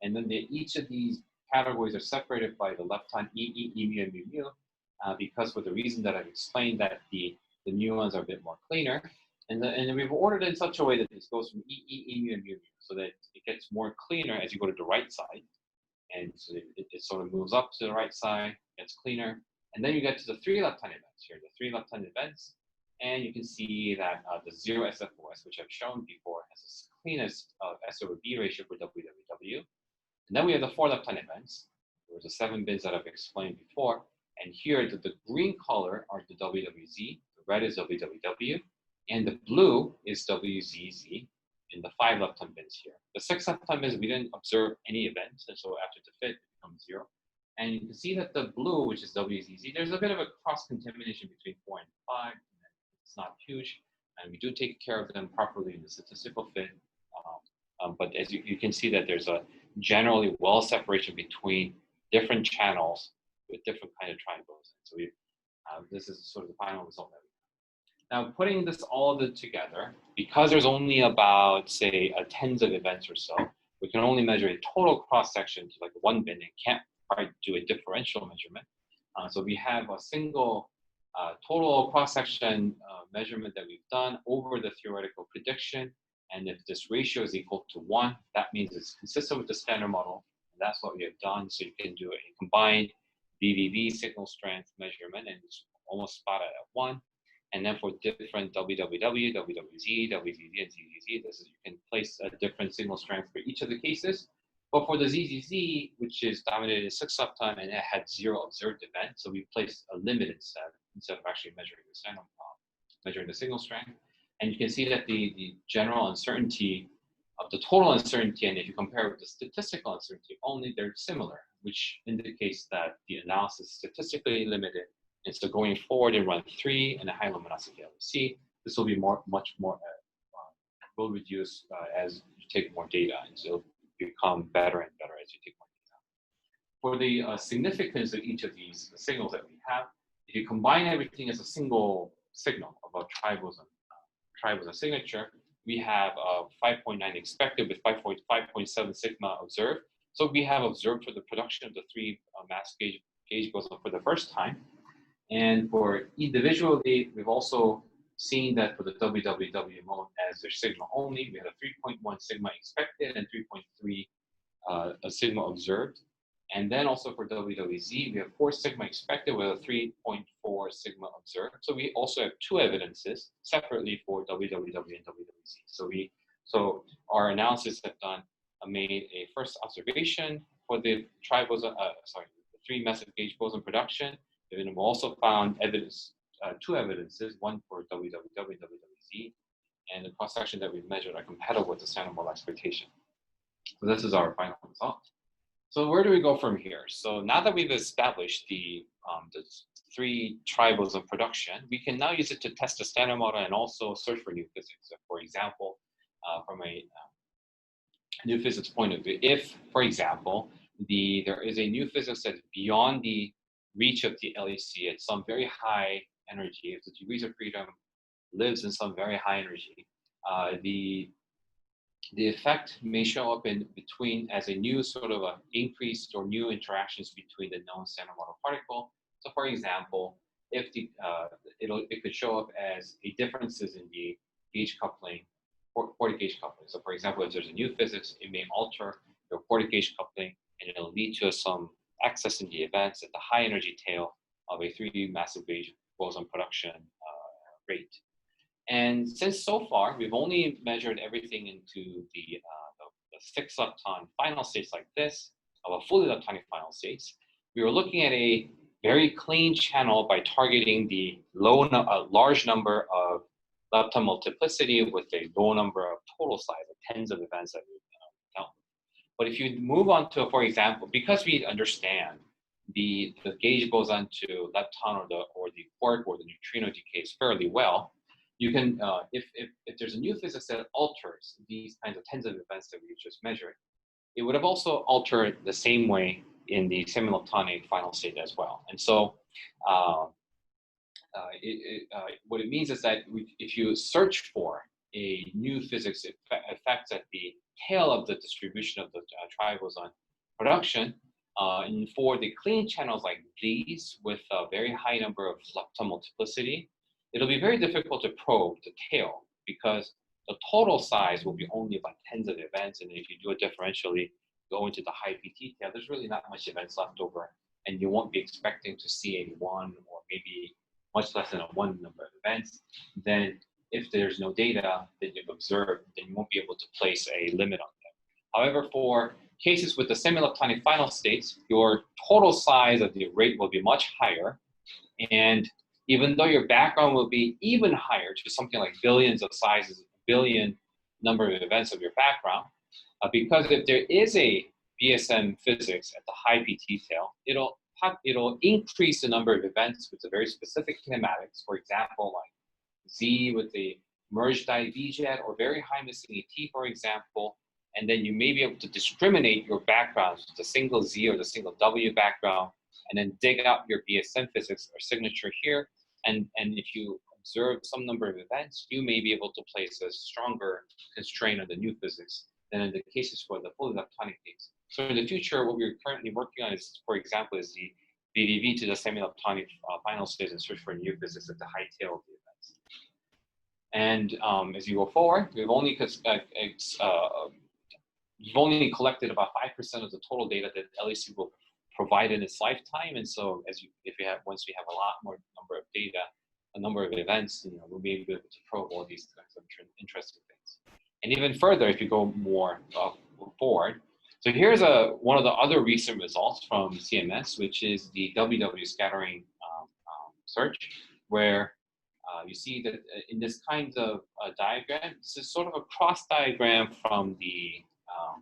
B: And then each of these categories are separated by the lepton E, mu, and mu, because for the reason that I've explained, that the muons are a bit more cleaner. And we've ordered it in such a way that this goes from E, mu, and mu, so that it gets more cleaner as you go to the right side. And so it sort of moves up to the right side, gets cleaner. And then you get to the 3-lepton events here, the 3-lepton events. And you can see that the 0 SFOS, which I've shown before, has the cleanest S over B ratio for WWW. And then we have the 4-lepton events. There's the 7 bins that I've explained before. And here, the green color are the WWZ, the red is WWW, and the blue is WZZ. in the 5 lepton bins here. The 6 lepton bins, we didn't observe any events, and so after the fit, it becomes 0. And you can see that the blue, which is WZZ, there's a bit of a cross-contamination between 4 and 5. And it's not huge, and we do take care of them properly in the statistical fit. But as you can see that there's a generally well separation between different channels with different kind of triangles. So this is sort of the final result that we have. Now, putting this all of it together, because there's only about, say, tens of events or so, we can only measure a total cross-section to like one bin and can't quite do a differential measurement. So we have a single total cross-section measurement that we've done over the theoretical prediction. And if this ratio is equal to 1, that means it's consistent with the standard model. And that's what we have done. So you can do a combined BVV signal strength measurement, and it's almost spot at 1. And then for different WWW, WWZ, WZZ, and ZZZ, you can place a different signal strength for each of the cases. But for the ZZZ, which is dominated 6 lepton and it had 0 observed events, so we placed a limit instead of actually measuring the measuring the signal strength. And you can see that the general uncertainty of the total uncertainty, and if you compare it with the statistical uncertainty only, they're similar, which indicates that the analysis is statistically limited. And so going forward in run 3 and a high luminosity LHC, this will be much more, will reduce as you take more data, and so it'll become better and better as you take more data. For the significance of each of these signals that we have, if you combine everything as a single signal of a triboson signature, we have 5.9 expected with 5.7 sigma observed. So we have observed for the production of the 3 mass gauge boson for the first time. And for individually, we've also seen that for the WWW mode as their signal only, we had a 3.1 sigma expected and 3.3 a sigma observed. And then also for WWZ, we have 4 sigma expected with a 3.4 sigma observed. So we also have 2 evidences separately for WWW and WWZ. So our analysis have made a first observation for the the 3 massive gauge boson production. And we've also found evidence, 2 evidences, one for WWW and WWZ, and the cross section that we've measured are compatible with the standard model expectation. So this is our final result. So where do we go from here? So now that we've established the 3 triboson production, we can now use it to test the standard model and also search for new physics. So for example, from a new physics point of view, if, for example, there is a new physics that's beyond the reach of the LHC at some very high energy, if the degrees of freedom lives in some very high energy, the effect may show up in between as a new sort of increased or new interactions between the known standard model particle. So for example, if it could show up as a differences in the gauge coupling, portic gauge coupling. So for example, if there's a new physics, it may alter your portic gauge coupling, and it'll lead to some excess in the events at the high energy tail of a 3D massive gauge boson production rate. And since so far, we've only measured everything into the 6 lepton final states like this, of a fully leptonic final states, we were looking at a very clean channel by targeting the large number of lepton multiplicity with a low number of total size, of tens of events that we've counted. But if you move on to, for example, because we understand the gauge boson to lepton or the quark or the neutrino decays fairly well, you can, if there's a new physics that alters these kinds of tens of events that we just measured, it would have also altered the same way in the semi-leptonic final state as well. And so what it means is that if you search for a new physics effects at the tail of the distribution of the triboson production, and for the clean channels like these with a very high number of lepton multiplicity, it'll be very difficult to probe the tail because the total size will be only about tens of events. And if you do it differentially, go into the high PT tail, there's really not much events left over. And you won't be expecting to see a 1 or maybe much less than a 1 number of events. Then if there's no data that you've observed, then you won't be able to place a limit on them. However, for cases with the semi-leptonic final states, your total size of the rate will be much higher. And even though your background will be even higher to something like billions of sizes, billion number of events of your background. Because if there is a BSM physics at the high PT tail, it'll increase the number of events with a very specific kinematics. For example, like Z with the merged IV jet or very high missing ET, for example. And then you may be able to discriminate your backgrounds with the single Z or the single W background, and then dig out your BSM physics or signature here. And if you observe some number of events, you may be able to place a stronger constraint on the new physics than in the cases for the fully leptonic case. So in the future, what we're currently working on is, for example, is the BDV to the semi-leptonic final state and search for new physics at the high tail of the events. And as you go forward, we've only collected about 5% of the total data that LHC will provide in its lifetime. And so once we have a lot more number of data, a number of events, we'll be able to probe all these kinds of interesting things. And even further, if you go more forward, so here's one of the other recent results from CMS, which is the WW scattering search, where you see that in this kind of diagram, this is sort of a cross diagram from the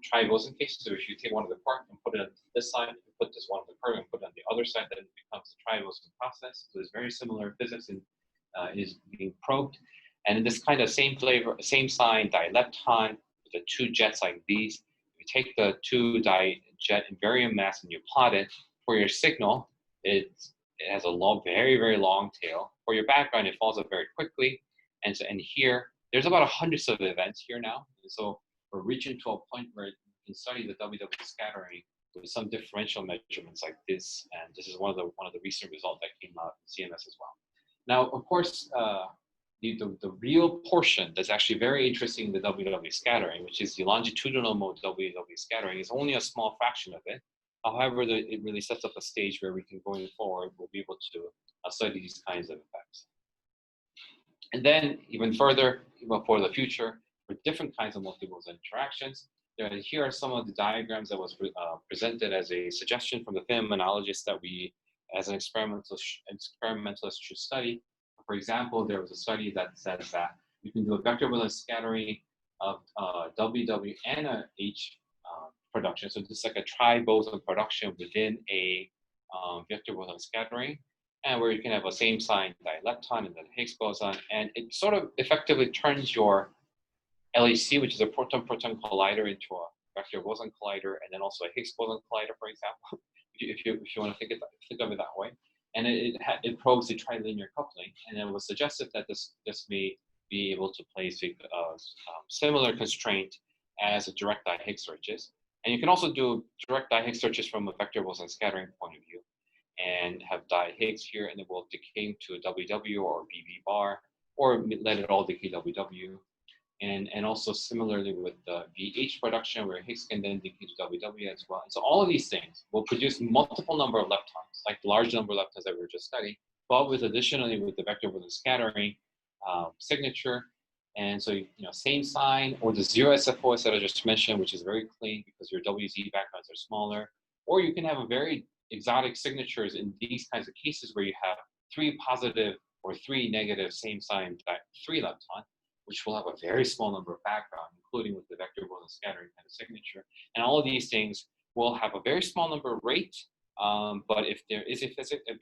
B: tri-boson cases. So if you take one of the quark and put it on this side, you put this one of the curve and put it on the other side, then it becomes a tri-boson process. So there's very similar physics and is being probed. And in this kind of same flavor, same sign dilepton with the two jets like these, you take the two jet invariant mass and you plot it for your signal. It has a long, very, very long tail. For your background, it falls up very quickly. And here, there's about hundreds of events here now. And so we're reaching to a point where you can study the WW scattering with some differential measurements like this. And this is one of the recent results that came out in CMS as well. Now, of course, the real portion that's actually very interesting in the WW scattering, which is the longitudinal mode WW scattering, is only a small fraction of it. However, it really sets up a stage where we can, going forward, we'll be able to study these kinds of effects. And then even further, even for the future, for different kinds of multi-boson interactions, here are some of the diagrams that was presented as a suggestion from the phenomenologists that we, as an experimentalist should study. For example, there was a study that says that you can do a vector boson scattering of WW and a H production. So this is like a tri-boson production within a vector boson scattering, and where you can have a same sign dilepton and then Higgs boson, and it sort of effectively turns your LHC, which is a proton-proton collider, into a vector boson collider, and then also a Higgs boson collider, for example, if you want to think of it that way. And it probes the trilinear coupling, and it was suggested that this may be able to place a similar constraint as a direct Higgs searches. And you can also do direct Higgs searches from a vector boson scattering point of view, and have Higgs here, and it will decay to a WW or BB bar, or let it all decay WW. And also similarly with the VH production, where Higgs can then decay to WW as well. And so all of these things will produce multiple number of leptons, like the large number of leptons that we were just studying, but additionally with the vector boson scattering signature. And so, same sign, or the zero SFOS that I just mentioned, which is very clean because your WZ backgrounds are smaller. Or you can have a very exotic signatures in these kinds of cases where you have 3 positive or 3 negative same sign 3 lepton, which will have a very small number of background, including with the vector boson scattering kind of signature. And all of these things will have a very small number of rate, but if there is a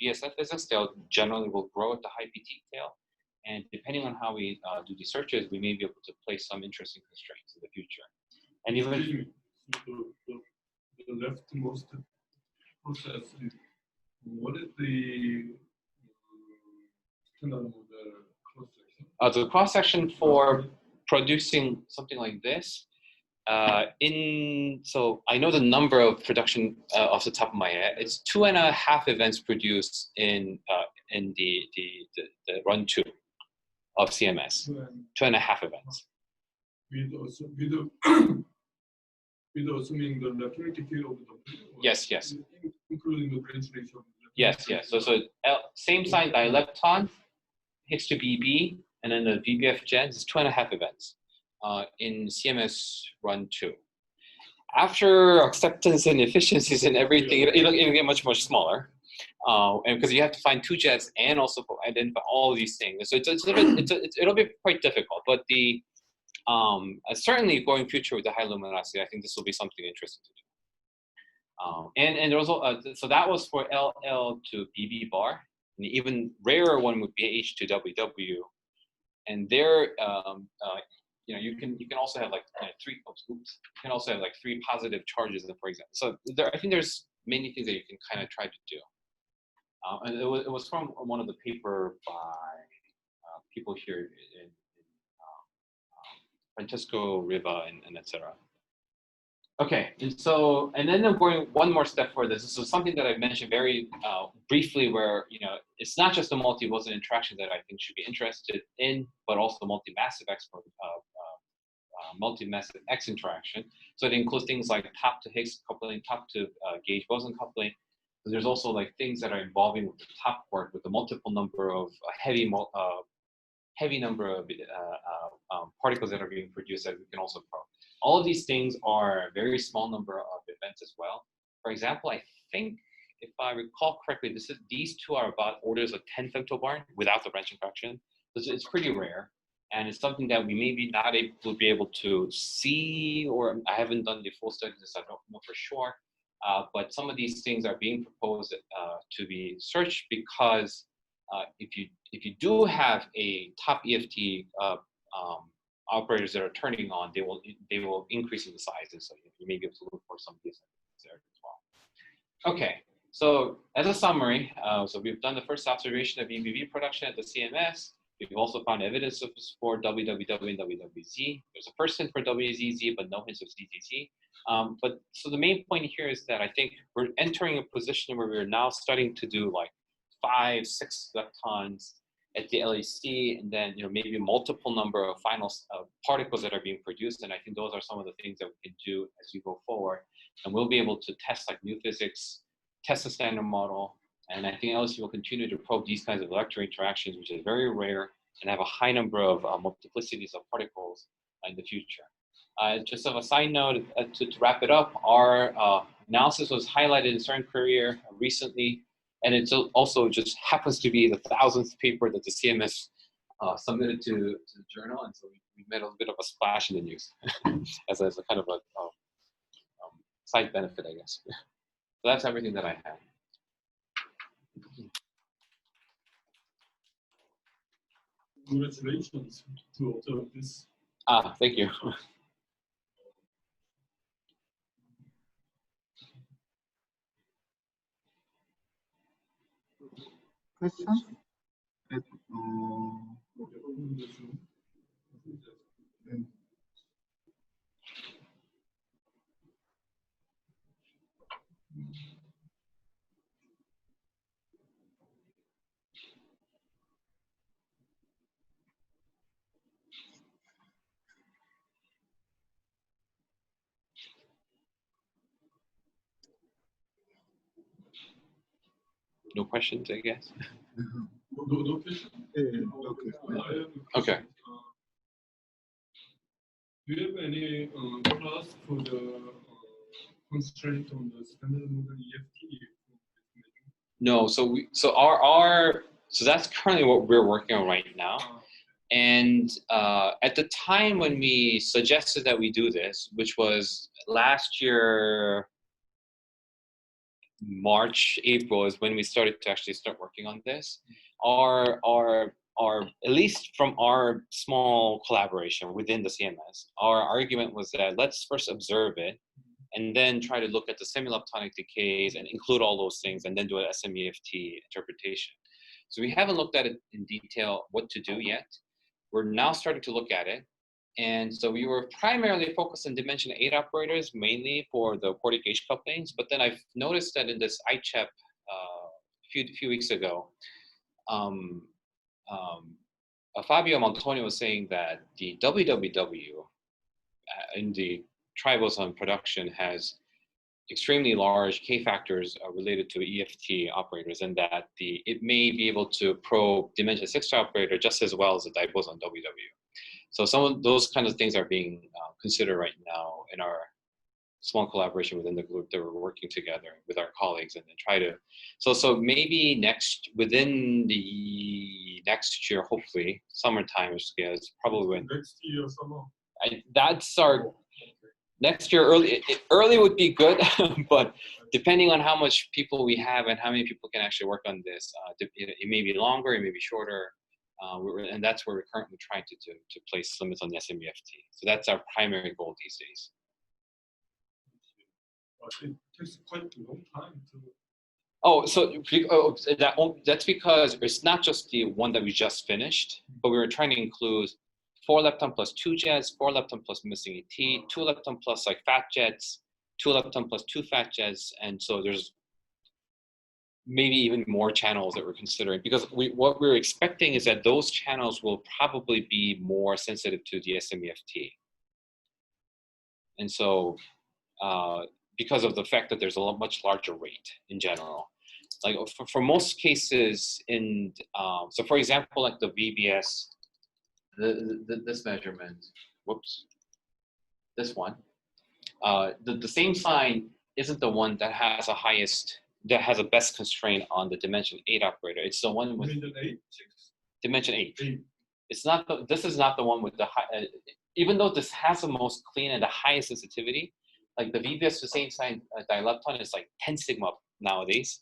B: BSF physics, they'll generally will grow at the high PT tail. And depending on how we do these searches, we may be able to place some interesting constraints in the future. And even
A: the leftmost process, what is the standard model cross-section?
B: The cross-section for producing something like this, so I know the number of production off the top of my head. It's 2.5 events produced in the run 2 of CMS. 2.5 events.
A: With assuming the leptonic decay of W.
B: Yes.
A: Including the branch ratio.
B: Yes. So same sign dilepton, Higgs to BB, and then the VBF gens is 2.5 events in CMS run 2. After acceptance and efficiencies and everything, it'll get much smaller, and because you have to find 2 jets and also identify all these things. So it'll be quite difficult. But certainly going future with the high luminosity, I think this will be something interesting to do. And there was so that was for LL to BB bar. An even rarer one would be H to WW, and there, you can also have like three. Oops, you can also have like three positive charges, for example. So I think there's many things that you can kind of try to do. And it was from one of the paper by people here in Francesco Riva and etc. Okay, and then I'm going one more step further. This is something that I've mentioned very briefly, where it's not just the multi-boson interaction that I think should be interested in, but also multi-massive X interaction. So it includes things like top to Higgs coupling, top to gauge boson coupling. So there's also like things that are involving with the top quark with the multiple number of heavy number of particles that are being produced that we can also probe. All of these things are a very small number of events as well. For example, I think, if I recall correctly, these two are about orders of 10 femtobarn without the branching fraction. It's pretty rare, and it's something that we may be not able to be able to see, or I haven't done the full study, so I don't know for sure. But some of these things are being proposed to be searched because if you do have a top EFT operators that are turning on, they will increase in the sizes, so you may be able to look for some of these there as well. Okay, so as a summary, so we've done the first observation of EBV production at the CMS. We've also found evidence for WWW and WWZ. There's a first hint for WZZ, but no hints of ZZZ. But so the main point here is that I think we're entering a position where we're now starting to do like 5, 6 leptons at the LHC, and then maybe multiple number of final particles that are being produced. And I think those are some of the things that we can do as we go forward. And we'll be able to test like new physics, test the standard model. And I think LHC will continue to probe these kinds of electron interactions, which is very rare, and have a high number of multiplicities of particles in the future. Just as a side note, to wrap it up, our analysis was highlighted in CERN Career recently. And it also just happens to be the 1000th paper that the CMS submitted to the journal, and so we made a bit of a splash in the news as a kind of a side benefit, I guess. So that's everything that I have.
A: Congratulations to observe this.
B: Thank you.
C: Question?
B: No questions, I guess.
A: No question?
B: Okay.
A: Do you have any class for the constraint on the standard model EFT?
B: No, so that's currently what we're working on right now. And at the time when we suggested that we do this, which was last year, March, April, is when we started to actually start working on this. Our at least from our small collaboration within the CMS, our argument was that let's first observe it and then try to look at the semi-leptonic decays and include all those things and then do an SMEFT interpretation. So we haven't looked at it in detail what to do yet. We're now starting to look at it. And so we were primarily focused on dimension 8 operators, mainly for the portic gauge couplings. But then I've noticed that in this iChep few weeks ago, Fabio Montoni was saying that the WWW in the triboson production has extremely large K factors related to EFT operators, and that it may be able to probe dimension 6 operator just as well as the diboson WW. So some of those kinds of things are being considered right now in our small collaboration within the group that we're working together with our colleagues, and then try to, so maybe within the next year, hopefully, summertime is probably when.
A: Next year, summer.
B: That's our next year. Early would be good, but depending on how much people we have and how many people can actually work on this, it may be longer, it may be shorter, and that's what we're currently trying to do, to place limits on the SMEFT. So that's our primary goal these days.
A: It takes quite a long time to.
B: Oh, so that's because it's not just the one that we just finished, but we were trying to include 4 lepton plus 2 jets, 4 lepton plus missing a T, 2 lepton plus like fat jets, 2 lepton plus 2 fat jets, and so there's maybe even more channels that we're considering, because what we're expecting is that those channels will probably be more sensitive to the SMEFT. And so because of the fact that there's a much larger rate in general. Like for most cases so for example, like the VBS, this measurement, whoops, this one, the same sign isn't the one that has a best constraint on the dimension 8 operator. It's the one with dimension 8. It's not this is not the one with the high, even though this has the most clean and the highest sensitivity. Like the VBS, the same sign dilepton is like 10 sigma nowadays.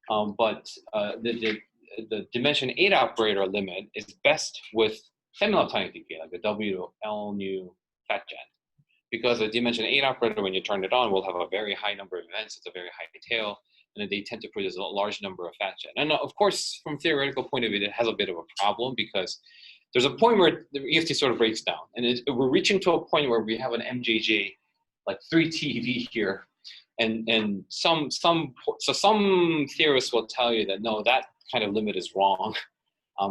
B: But the dimension 8 operator limit is best with semi-leptonic decay, like the W, L, nu, fat jet. Because the dimension 8 operator, when you turn it on, will have a very high number of events. It's a very high tail, and they tend to produce a large number of fat jet. And of course, from theoretical point of view, it has a bit of a problem, because there's a point where the EFT sort of breaks down. And we're reaching to a point where we have an MJJ, like 3 TeV here. And some theorists will tell you that no, that kind of limit is wrong.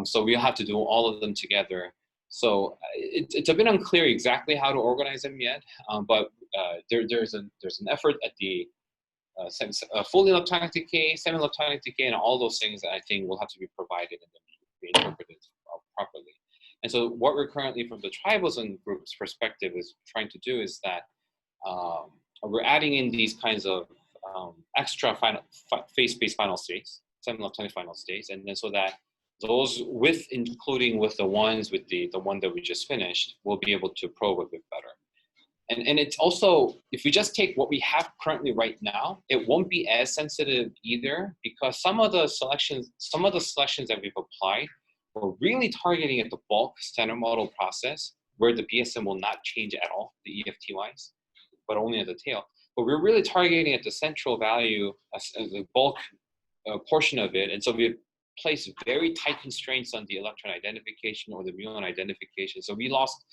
B: So we'll have to do all of them together. So it's a bit unclear exactly how to organize them yet, but there's an effort at the fully leptonic decay, semi-leptonic decay, and all those things that I think will have to be provided and then be interpreted properly. And so what we're currently, from the tri-boson group's perspective, is trying to do is that we're adding in these kinds of extra phase-space final states, semi-leptonic final states, and then so that those including with the ones with the one that we just finished, will be able to probe a bit better. And it's also, if we just take what we have currently right now, it won't be as sensitive either, because some of the selections that we've applied were really targeting at the bulk standard model process, where the BSM will not change at all, the EFT-wise, but only at the tail. But we're really targeting at the central value, the bulk portion of it. And so we've placed very tight constraints on the electron identification or the muon identification. So we lost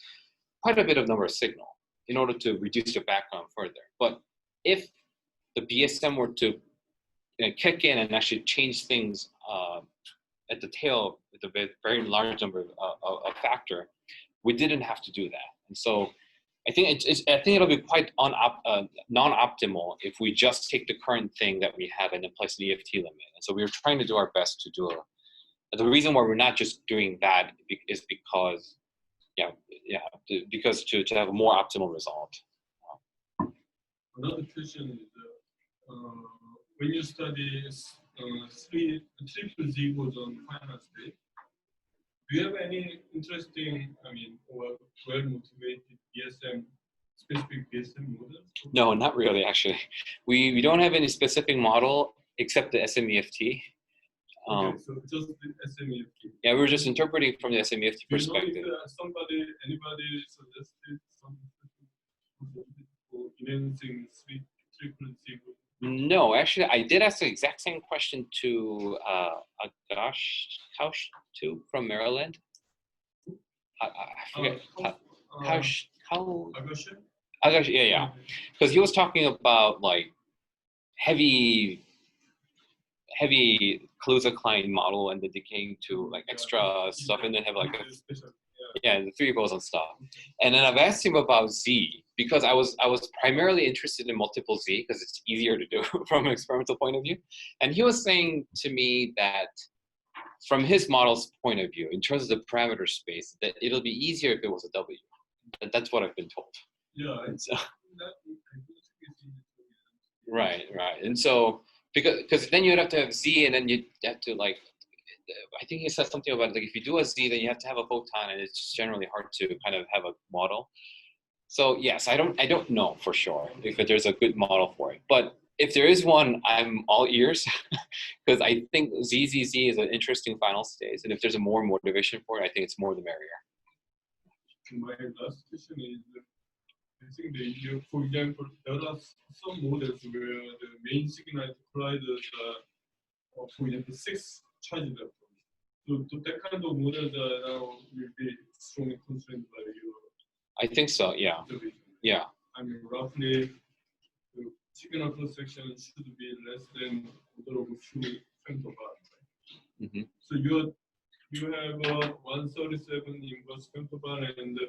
B: quite a bit of number of signal in order to reduce the background further. But if the BSM were to kick in and actually change things at the tail with a very large number of factor, we didn't have to do that. And so I think it'll be quite non-optimal if we just take the current thing that we have and then place the EFT limit. And so we're trying to do our best to do the reason why we're not just doing that is because, because to have a more optimal result.
A: Another question is when you study triple Z boson final state, do you have any interesting, or well-motivated specific BSM models?
B: No, not really, actually. We don't have any specific model except the SMEFT.
A: Okay, so just the SMEFT.
B: Yeah, we were just interpreting from the SMEFT perspective.
A: Do you know if anybody suggested something for enhancing triple Z boson?
B: No, actually, I did ask the exact same question to Kaush too, from Maryland. I forget. Agash, yeah. Because he was talking about like heavy Kaluza-Klein model and the decaying to like extra stuff, and then have like the 3 boson stuff. And then I've asked him about Z, because I was primarily interested in multiple Z because it's easier to do from an experimental point of view. And he was saying to me that from his model's point of view, in terms of the parameter space, that it'll be easier if it was a W. That's what I've been told.
A: Yeah.
B: So, right. And so because then you'd have to have Z, and then you'd have to like, I think he said something about like if you do a Z, then you have to have a photon, and it's just generally hard to kind of have a model. So yes, I don't know for sure if there's a good model for it, but if there is one, I'm all ears because I think ZZZ is an interesting final stage, and if there's a more motivation for it, I think it's more the merrier.
A: My last question is, I think for example, there are some models where the main signal collides, for example, 6 charge leptons. So that kind of models now will be strongly constrained by your
B: I think so. Yeah.
A: observation.
B: Yeah.
A: I mean, roughly, the signal cross section should be less than order of a few femtobarn.
B: Mm-hmm.
A: So you have 137 inverse femtobarn, and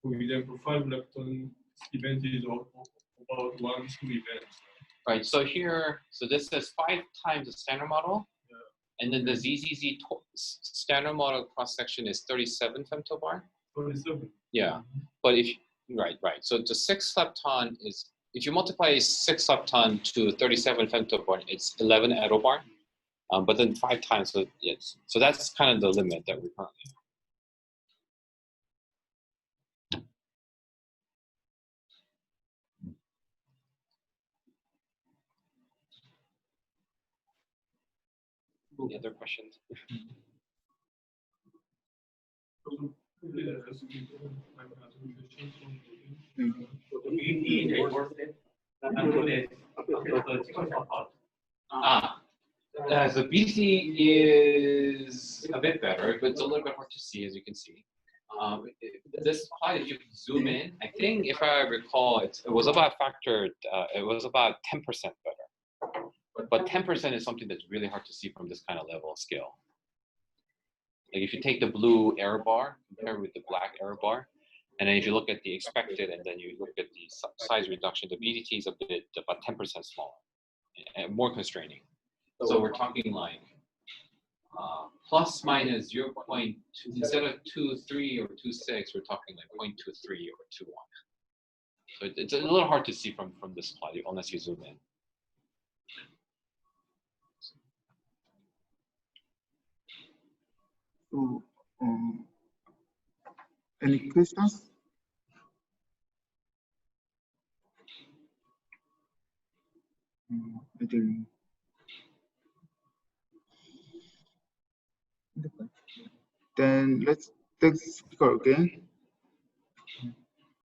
A: for example, 5 lepton event is about 1-2 events.
B: Right. So here, so this is 5 times the standard model, and then the ZZZ standard model cross section is 37 femtobarn.
A: 37.
B: Yeah, but if right. So the 6 lepton is, if you multiply 6 lepton to 37 femtobarn, it's 11 attobarn. But then 5 times, so yes. So that's kind of the limit that we're currently. Any other questions? So BDT is a bit better, but it's a little bit hard to see, as you can see. This plot, if you zoom in, I think if I recall, it was about factored, it was about 10% better. But 10% is something that's really hard to see from this kind of level of scale. Like if you take the blue error bar, compare with the black error bar, and then if you look at the expected and then you look at the size reduction, the BDT is a bit about 10% smaller and more constraining. So we're talking like plus minus 0.2, instead of 2.3 or 2.6, we're talking like 0.23 or 2.1. So it's a little hard to see from this plot unless you zoom in.
C: So, any questions? Then let's take the speaker again.